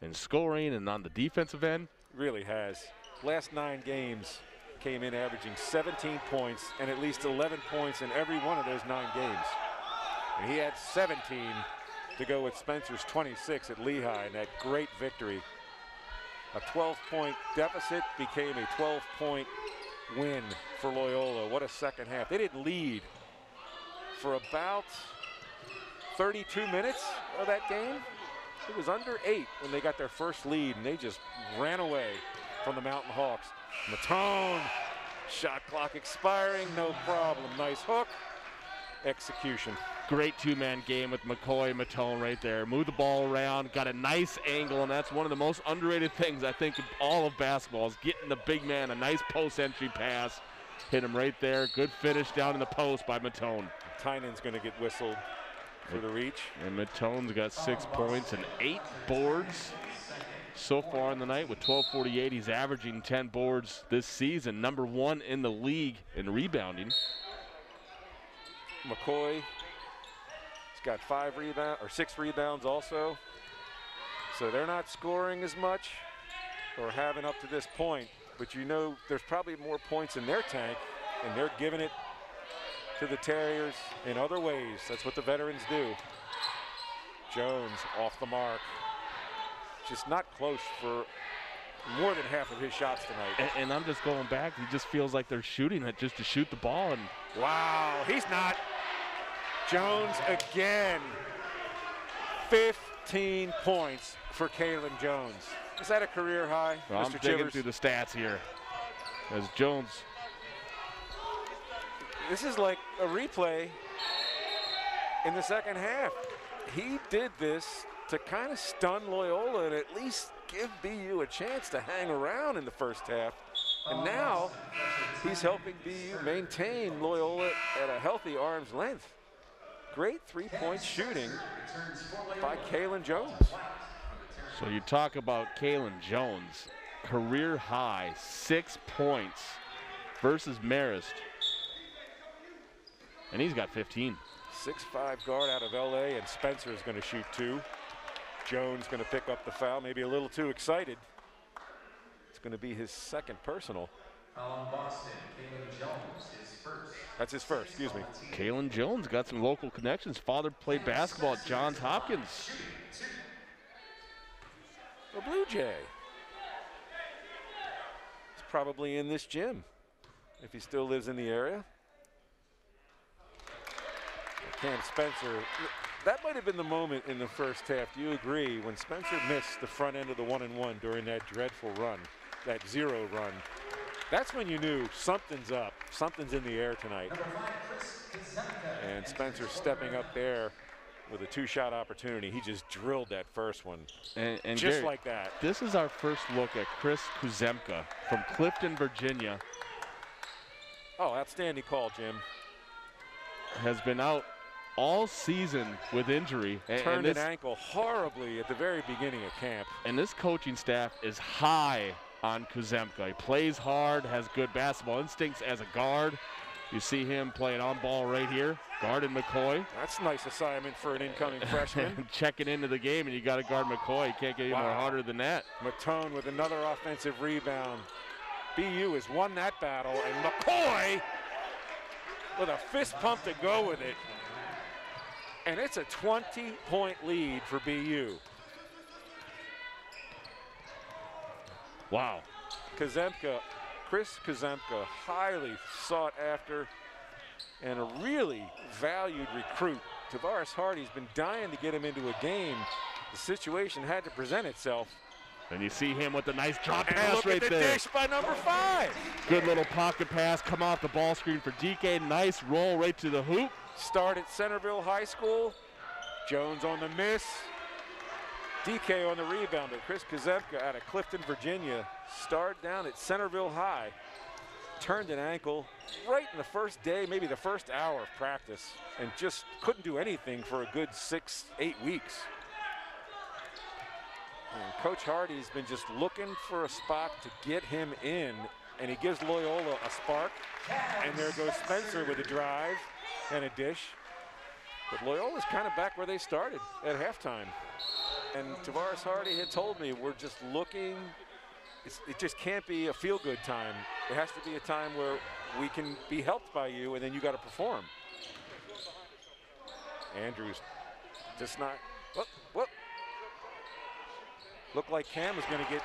in scoring and on the defensive end. Really has. Last 9 games came in averaging 17 points and at least 11 points in every one of those 9 games. And he had 17 to go with Spencer's 26 at Lehigh in that great victory. A 12-point deficit became a 12-point win for Loyola. What a second half. They didn't lead for about 32 minutes of that game. It was under 8 when they got their first lead, and they just ran away from the Mountain Hawks. Matone, shot clock expiring, no problem. Nice hook, execution. Great two-man game with McCoy and Matone right there. Moved the ball around, got a nice angle, and that's one of the most underrated things I think of all of basketball is getting the big man a nice post-entry pass. Hit him right there. Good finish down in the post by Matone. Tynan's going to get whistled for the reach. And Matone's got 6 points and 8 boards so far in the night with 12:48. He's averaging 10 boards this season, number 1 in the league in rebounding. McCoy, he's got 6 rebounds also. So they're not scoring as much or having up to this point, but you know there's probably more points in their tank, and they're giving it to the Terriers in other ways. That's what the veterans do. Jones off the mark. Just not close for more than half of his shots tonight. And I'm just going back. He just feels like they're shooting it just to shoot the ball. And wow, he's not. Jones again. 15 points for Kalen Jones. Is that a career high, well, Mr. I'm digging Chivers? through the stats here. As Jones. This is like a replay in the second half. He did this to kind of stun Loyola and at least give BU a chance to hang around in the first half. And now he's helping BU maintain Loyola at a healthy arm's length. Great three-point shooting by Kalen Jones. So you talk about Kalen Jones, career high 6 points versus Marist. And he's got 15. 6'5" guard out of LA, and Spencer is going to shoot 2. Jones going to pick up the foul, maybe a little too excited. It's going to be his second personal. Boston, Kalen Jones, his first. That's his first, excuse me. Kalen Jones got some local connections. Father played basketball at Johns Hopkins. A Blue Jay. He's probably in this gym if he still lives in the area. Cam Spencer, that might have been the moment in the first half, do you agree, when Spencer missed the front end of the 1-and-1 during that dreadful run, that 0 run. That's when you knew something's up, something's in the air tonight. And Spencer stepping up there with a 2-shot opportunity. He just drilled that first one, and just Gary, like that. This is our first look at Chris Kuzemka from Clifton, Virginia. Oh, outstanding call, Jim. Has been out all season with injury. Turned an ankle horribly at the very beginning of camp. And this coaching staff is high on Kuzemka. He plays hard, has good basketball instincts as a guard. You see him playing on ball right here, guarding McCoy. That's a nice assignment for an incoming freshman. Checking into the game, and you got to guard McCoy. You can't get any more harder than that. Matone with another offensive rebound. BU has won that battle, and McCoy with a fist pump to go with it. And it's a 20-point lead for BU. Wow. Chris Kazemka, highly sought after and a really valued recruit. Tavares Hardy's been dying to get him into a game. The situation had to present itself. And you see him with a nice drop And pass look right at the there. dish by number 5. Good little pocket pass, come off the ball screen for DK. Nice roll right to the hoop. Start at Centerville High School. Jones on the miss. DK on the rebound, but Chris Kazemka out of Clifton, Virginia. Starred down at Centerville High. Turned an ankle right in the first day, maybe the first hour of practice, and just couldn't do anything for a good 6-8 weeks. And Coach Hardy's been just looking for a spot to get him in, and he gives Loyola a spark. And there goes Spencer with a drive and a dish. But Loyola's kind of back where they started at halftime. And Tavares Hardy had told me, we're just looking, it just can't be a feel-good time. It has to be a time where we can be helped by you, and then you got to perform. Andrews just not, whoop. Looked like Cam was going to get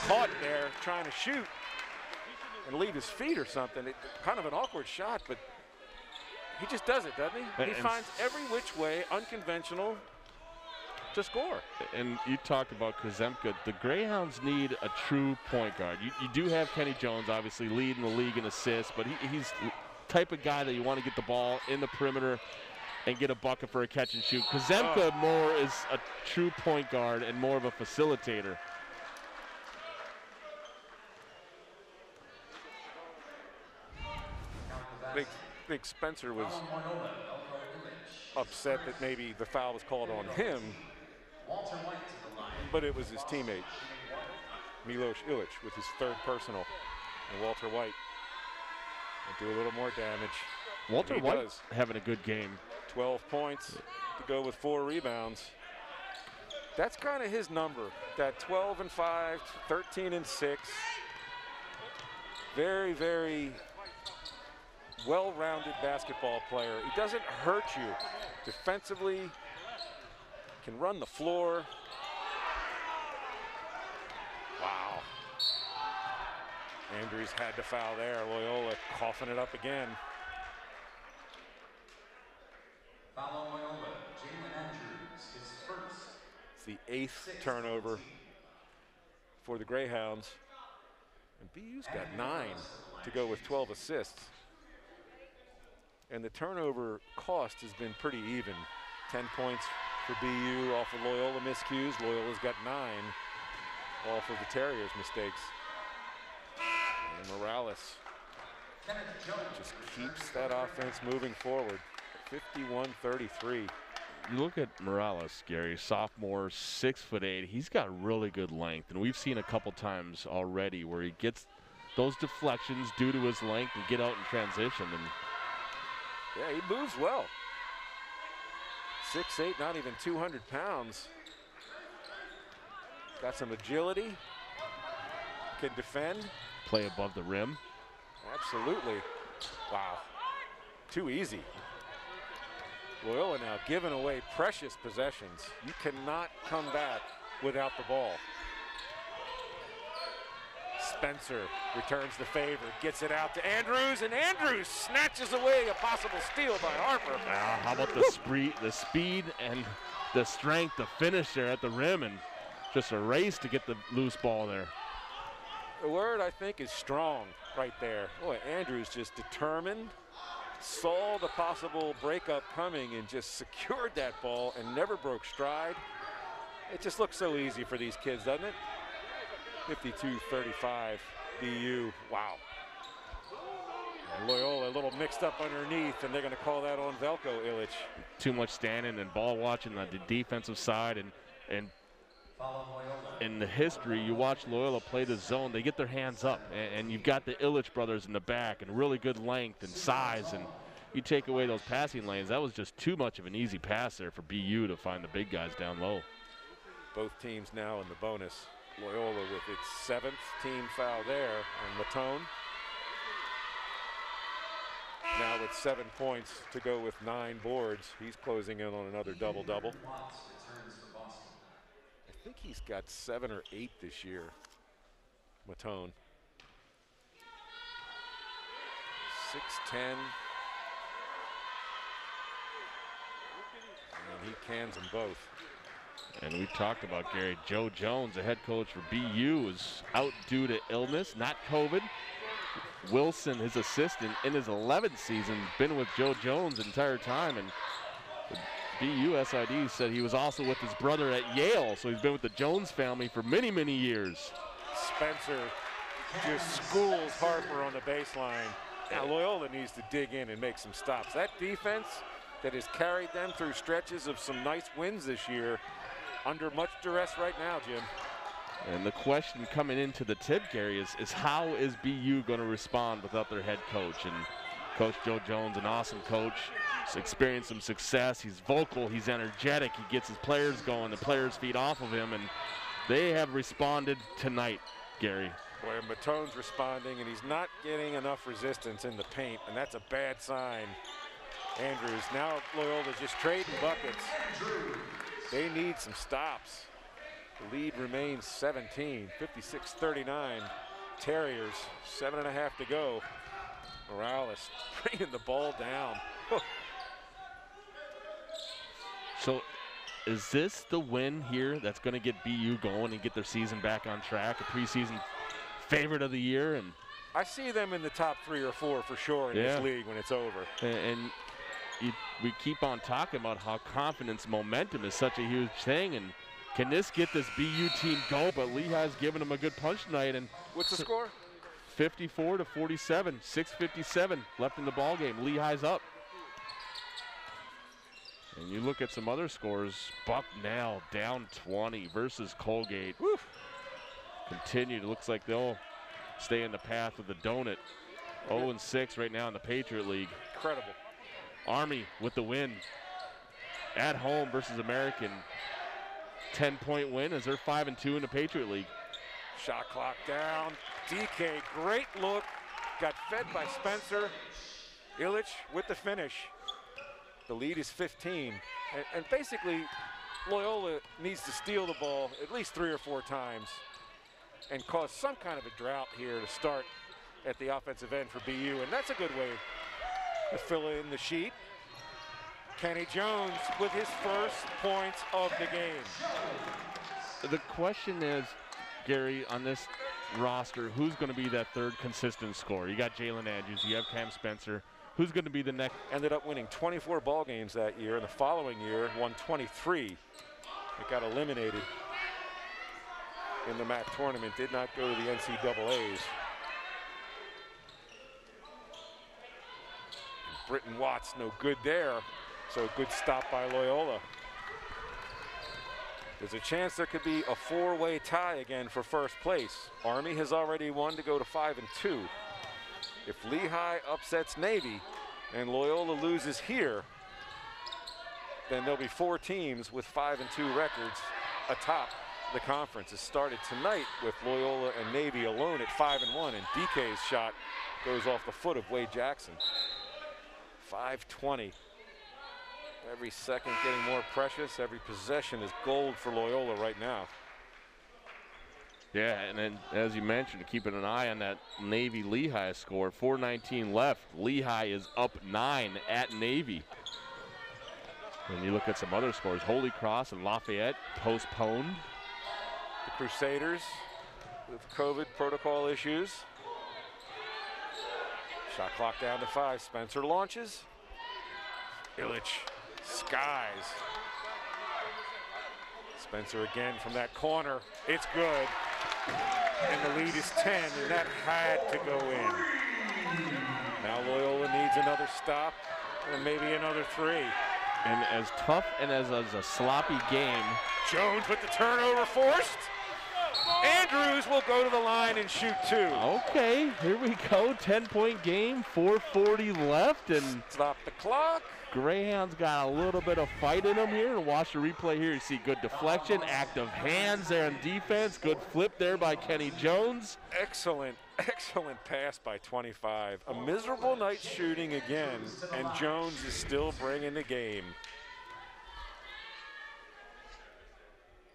caught there trying to shoot and leave his feet or something. Kind of an awkward shot, but he just does it, doesn't he? He finds every which way, unconventional, to score. And you talked about Kazemka. The Greyhounds need a true point guard. You do have Kenny Jones, obviously, leading the league in assists, but he's the type of guy that you want to get the ball in the perimeter and get a bucket for a catch and shoot. Kazemka more is a true point guard and more of a facilitator. I think Spencer was upset that maybe the foul was called on him, but it was his teammate, Milos Ilic, with his third personal. And Walter White will do a little more damage. Walter White having a good game. 12 points to go with 4 rebounds. That's kind of his number, that 12 and 5, 13 and 6. Very, very well-rounded basketball player. He doesn't hurt you defensively, can run the floor. Wow. Andrews had to foul there. Loyola coughing it up again. Foul on Loyola, Jalen Andrews, his first. It's the 8th turnover for the Greyhounds. And BU's got 9 to go with 12 assists. And the turnover cost has been pretty even. 10 points for BU off of Loyola miscues. Loyola's got 9 off of the Terriers' mistakes. And Morales just keeps that offense moving forward. 51-33. You look at Morales, Gary, sophomore, 6'8". He's got really good length, and we've seen a couple times already where he gets those deflections due to his length and get out in transition. And yeah, he moves well. 6'8", not even 200 pounds. Got some agility. Can defend. Play above the rim. Absolutely. Wow. Too easy. Loyola now giving away precious possessions. You cannot come back without the ball. Spencer returns the favor, gets it out to Andrews, and Andrews snatches away a possible steal by Harper. How about the speed and the strength to finish there at the rim, and just a race to get the loose ball there. The word, I think, is strong right there. Boy, Andrews just determined, saw the possible breakup coming and just secured that ball and never broke stride. It just looks so easy for these kids, doesn't it? 52-35, BU, wow. And Loyola a little mixed up underneath, and they're gonna call that on Velko Ilic. Too much standing and ball watching on the defensive side, and in the history, you watch Loyola play the zone, they get their hands up, and you've got the Illich brothers in the back and really good length and size, and you take away those passing lanes. That was just too much of an easy pass there for BU to find the big guys down low. Both teams now in the bonus. Loyola with its 7th team foul there, and Matone now with 7 points to go with 9 boards. He's closing in on another double-double. I think he's got 7 or 8 this year, Matone. 6'10". And he cans them both. And we talked about Gary. Joe Jones, the head coach for BU, is out due to illness, not COVID. Wilson, his assistant, in his 11th season, been with Joe Jones the entire time. And the BU SID said he was also with his brother at Yale, so he's been with the Jones family for many, many years. Spencer just schools Harper on the baseline. Now Loyola needs to dig in and make some stops. That defense that has carried them through stretches of some nice wins this year, under much duress right now, Jim. And the question coming into the tip, Gary, is how is BU going to respond without their head coach? And Coach Joe Jones, an awesome coach, has experienced some success. He's vocal, he's energetic, he gets his players going, the players feed off of him, and they have responded tonight, Gary. Boy, Matone's responding, and he's not getting enough resistance in the paint, and that's a bad sign. Andrews, now Loyola's just trading buckets. They need some stops. The lead remains 17, 56-39. Terriers, 7.5 to go. Morales bringing the ball down. So is this the win here that's going to get BU going and get their season back on track, a preseason favorite of the year? And I see them in the top 3 or 4 for sure in this league when it's over. And we keep on talking about how confidence, momentum is such a huge thing, and can this get this BU team go? But Lehigh's giving them a good punch tonight. And what's the score? 54-47, 6:57 left in the ball game. Lehigh's up. And you look at some other scores. Bucknell down 20 versus Colgate. Woo. Continued. It looks like they'll stay in the path of the donut. 0-6 right now in the Patriot League. Incredible. Army with the win at home versus American. 10-point win as they're 5-2 in the Patriot League. Shot clock down. DK, great look. Got fed by Spencer. Illich with the finish. The lead is 15. And basically, Loyola needs to steal the ball at least 3 or 4 times and cause some kind of a drought here to start at the offensive end for BU. And that's a good way to fill in the sheet. Kenny Jones with his first points of the game. The question is, Gary, on this roster, who's going to be that third consistent scorer? You got Jalen Andrews, you have Cam Spencer. Who's going to be the next? Ended up winning 24 ball games that year, and the following year won 23. It got eliminated in the MAC tournament, did not go to the NCAAs. Britton Watts, no good there. So good stop by Loyola. There's a chance there could be a 4-way tie again for first place. Army has already won to go to 5-2. If Lehigh upsets Navy and Loyola loses here, then there'll be 4 teams with 5-2 records atop the conference. It started tonight with Loyola and Navy alone at 5-1, and DK's shot goes off the foot of Wade Jackson. 5:20. Every second getting more precious. Every possession is gold for Loyola right now. Yeah, and then as you mentioned, keeping an eye on that Navy-Lehigh score. 4:19 left. Lehigh is up 9 at Navy. And you look at some other scores. Holy Cross and Lafayette postponed. The Crusaders with COVID protocol issues. Shot clock down to 5. Spencer launches. Illich skies. Spencer again from that corner. It's good. And the lead is 10, and that had to go in. Now Loyola needs another stop and maybe another 3. And as tough and as a sloppy game. Jones with the turnover forced. Andrews will go to the line and shoot 2. Okay, here we go. 10-point game, 4:40 left, and Stop the clock. Greyhounds got a little bit of fight in them here. And watch the replay here. You see good deflection, active hands there on defense. Good flip there by Kenny Jones. Excellent pass by 25. A miserable night shooting again, and Jones is still bringing the game.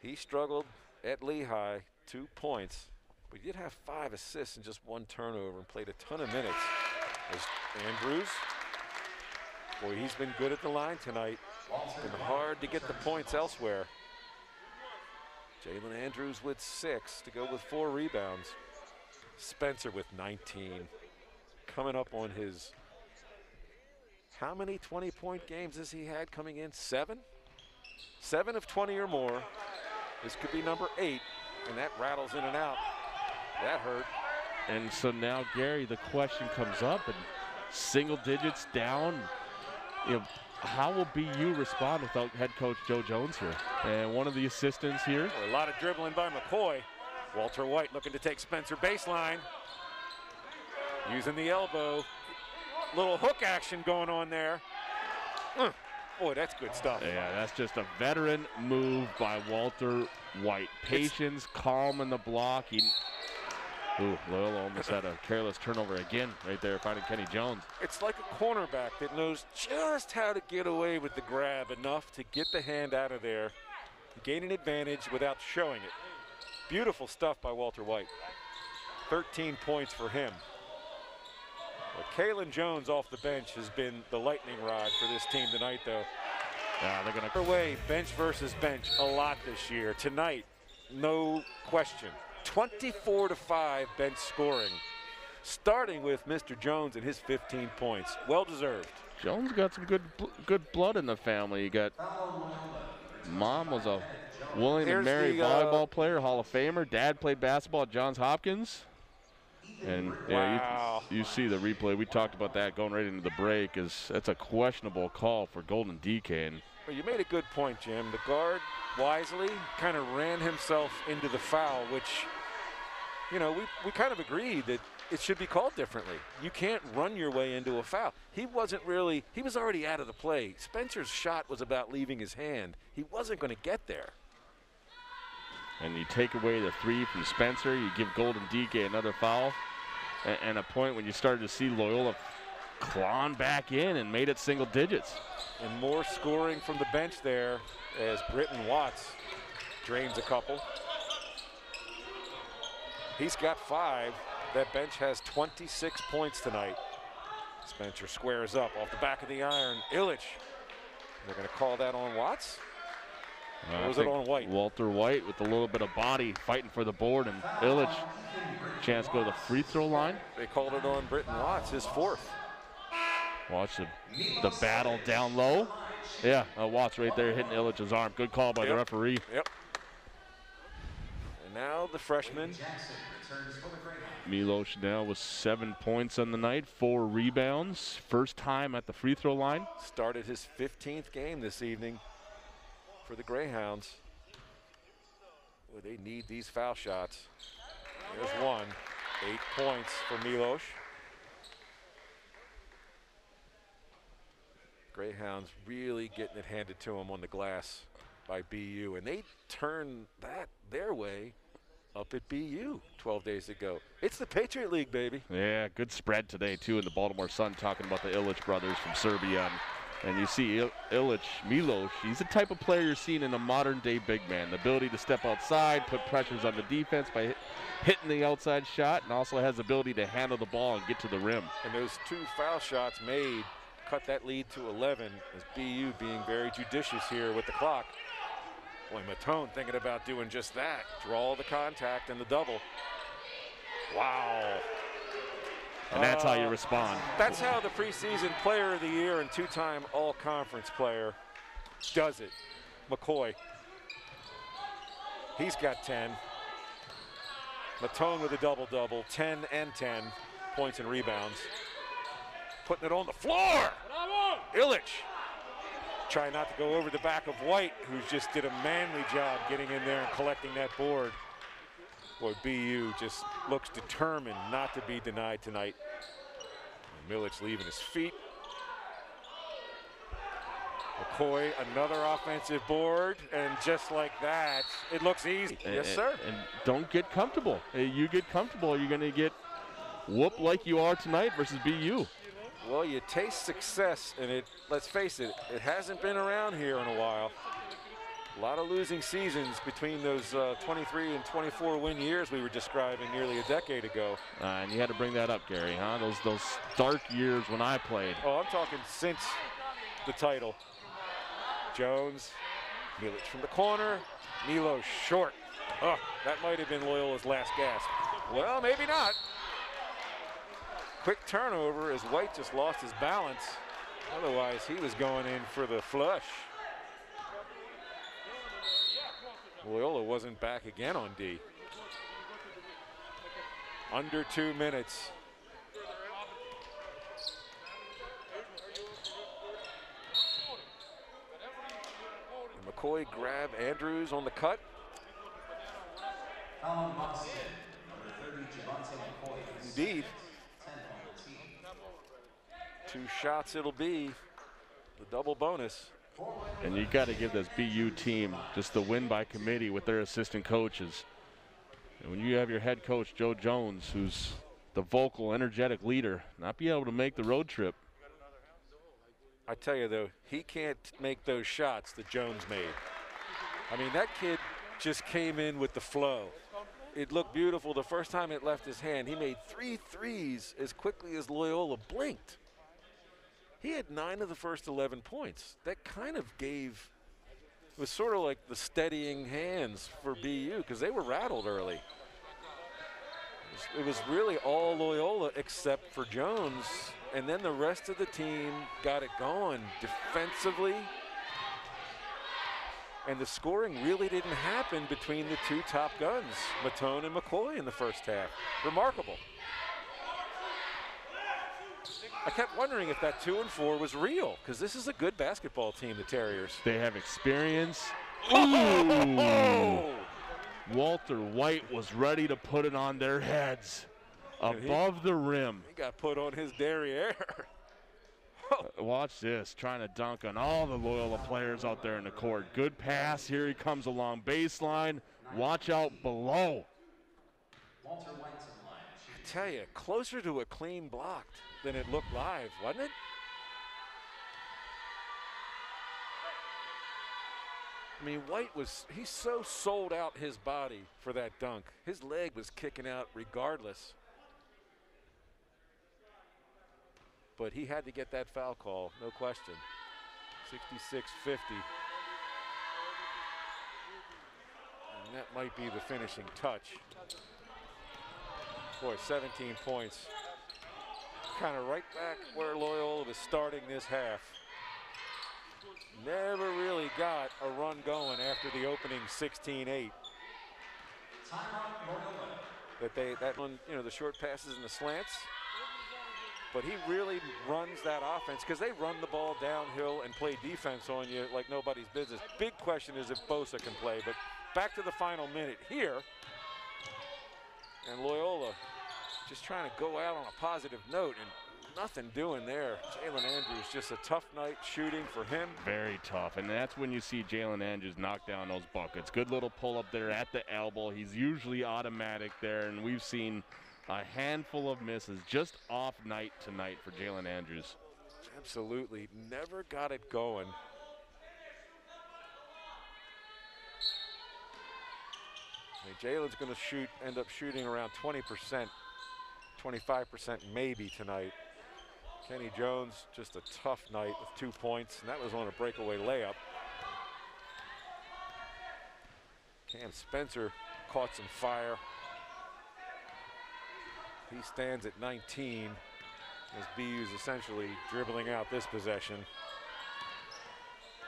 He struggled at Lehigh, 2 points, but he did have 5 assists and just 1 turnover and played a ton of minutes. As Andrews, boy, he's been good at the line tonight. It's been hard to get the points elsewhere. Jalen Andrews with 6 to go with 4 rebounds. Spencer with 19. Coming up on his, how many 20-point games has he had coming in? 7? 7 of 20 or more. This could be number 8, and that rattles in and out. That hurt. And so now, Gary, the question comes up, and single digits down. You know, how will BU respond without head coach Joe Jones here? And one of the assistants here. A lot of dribbling by McCoy. Walter White looking to take Spencer baseline. Using the elbow. Little hook action going on there. Boy, that's good stuff. Yeah, that's just a veteran move by Walter White. Patience, calm in the block. Loyola almost had a careless turnover again right there, finding Kenny Jones. It's like a cornerback that knows just how to get away with the grab enough to get the hand out of there, gain an advantage without showing it. Beautiful stuff by Walter White. 13 points for him. But Kalen Jones off the bench has been the lightning rod for this team tonight, though. Yeah, they're going to away bench versus bench a lot this year. Tonight, no question. 24-5 bench scoring, starting with Mr. Jones and his 15 points. Well deserved. Jones got some good blood in the family. You got mom was a William and Mary volleyball player, Hall of Famer. Dad played basketball at Johns Hopkins. And yeah, wow. you see the replay. We talked about that going right into the break. That's a questionable call for Golden DK. And well, you made a good point, Jim. The guard wisely kind of ran himself into the foul, which, you know, we kind of agreed that it should be called differently. You can't run your way into a foul. He was already out of the play. Spencer's shot was about leaving his hand. He wasn't going to get there. And you take away the 3 from Spencer, you give Golden DK another foul, and a point when you started to see Loyola clawing back in and made it single digits. And more scoring from the bench there as Britton Watts drains a couple. He's got 5. That bench has 26 points tonight. Spencer squares up off the back of the iron. Illich. They're going to call that on Watts? Or was it on White? Walter White with a little bit of body fighting for the board, and Illich chance to go to the free throw line. They called it on Britton Watts, his 4th. Watch the battle down low. Yeah, Watts right there hitting Illich's arm. Good call by the referee. Yep. And now the freshman. Milos now with 7 points on the night, 4 rebounds. First time at the free throw line. Started his 15th game this evening for the Greyhounds. Well, they need these foul shots. There's one. 8 points for Milos. Greyhounds really getting it handed to them on the glass by BU, and they turn that their way up at BU 12 days ago. It's the Patriot League, baby. Yeah, good spread today, too, in the Baltimore Sun, talking about the Illich brothers from Serbia. And you see Illich, Milos, he's the type of player you're seeing in a modern-day big man. The ability to step outside, put pressures on the defense by hitting the outside shot, and also has the ability to handle the ball and get to the rim. And those 2 foul shots made cut that lead to 11 as BU being very judicious here with the clock. Boy, Matone thinking about doing just that. Draw the contact and the double. Wow. And that's how you respond. That's how the preseason player of the year and 2-time all-conference player does it. McCoy. He's got 10. Matone with a double-double, 10 and 10 points and rebounds. Putting it on the floor. Illich. Try not to go over the back of White, who's just did a manly job getting in there and collecting that board. Boy, BU just looks determined not to be denied tonight. And Milic leaving his feet. McCoy, another offensive board, and just like that, it looks easy. Yes, sir. And don't get comfortable. You get comfortable, you're going to get whooped like you are tonight versus BU. Well, you taste success, and let's face it, it hasn't been around here in a while. A lot of losing seasons between those 23 and 24 win years we were describing nearly a decade ago. And you had to bring that up, Gary, huh? Those dark years when I played. Oh, I'm talking since the title. Jones, Milic from the corner, Milo short. Oh, that might have been Loyola's last gasp. Well, maybe not. Quick turnover as White just lost his balance. Otherwise, he was going in for the flush. Loyola wasn't back again on D. Under 2 minutes. And McCoy grab Andrews on the cut. Indeed. 2 shots it'll be, the double bonus. And you got to give this BU team just the win by committee with their assistant coaches. And when you have your head coach, Joe Jones, who's the vocal, energetic leader, not be able to make the road trip. I tell you, though, he can't make those shots that Jones made. I mean, that kid just came in with the flow. It looked beautiful the first time it left his hand. He made 3 threes as quickly as Loyola blinked. He had 9 of the first 11 points. That kind of gave, it was sort of like the steadying hands for BU because they were rattled early. It was really all Loyola except for Jones, and then the rest of the team got it going defensively. And the scoring really didn't happen between the 2 top guns, Matone and McCoy, in the first half. Remarkable. I kept wondering if that 2 and 4 was real, because this is a good basketball team, the Terriers. They have experience. Oh! Walter White was ready to put it on their heads, above the rim. He got put on his derriere. Watch this, trying to dunk on all the Loyola players out there in the court. Good pass, here he comes along baseline. Watch out below. I tell you, closer to a clean block than it looked live, wasn't it? I mean, White he so sold out his body for that dunk. His leg was kicking out regardless. But he had to get that foul call, no question. 66-50. And that might be the finishing touch. Boy, 17 points. Kind of right back where Loyola was starting this half. Never really got a run going after the opening 16-8. That one, you know, the short passes and the slants. But he really runs that offense because they run the ball downhill and play defense on you like nobody's business. Big question is if Bosa can play, but back to the final minute here. And Loyola just trying to go out on a positive note and nothing doing there. Jalen Andrews, just a tough night shooting for him. Very tough, and that's when you see Jalen Andrews knock down those buckets. Good little pull up there at the elbow. He's usually automatic there, and we've seen a handful of misses. Just off night tonight for Jalen Andrews. Absolutely, never got it going. I mean, Jalen's going to end up shooting around 20%, 25% maybe tonight. Kenny Jones, just a tough night with 2 points, and that was on a breakaway layup. Cam Spencer caught some fire. He stands at 19 as BU's essentially dribbling out this possession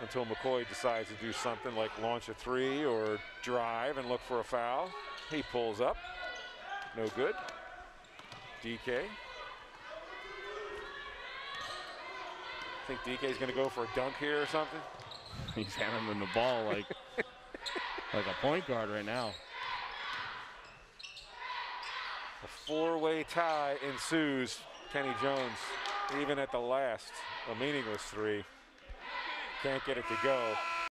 until McCoy decides to do something like launch a 3 or drive and look for a foul. He pulls up, no good. DK. Think DK's going to go for a dunk here or something? He's handing him the ball like a point guard right now. A four-way tie ensues. Kenny Jones, even at the last, a meaningless three. Can't get it to go.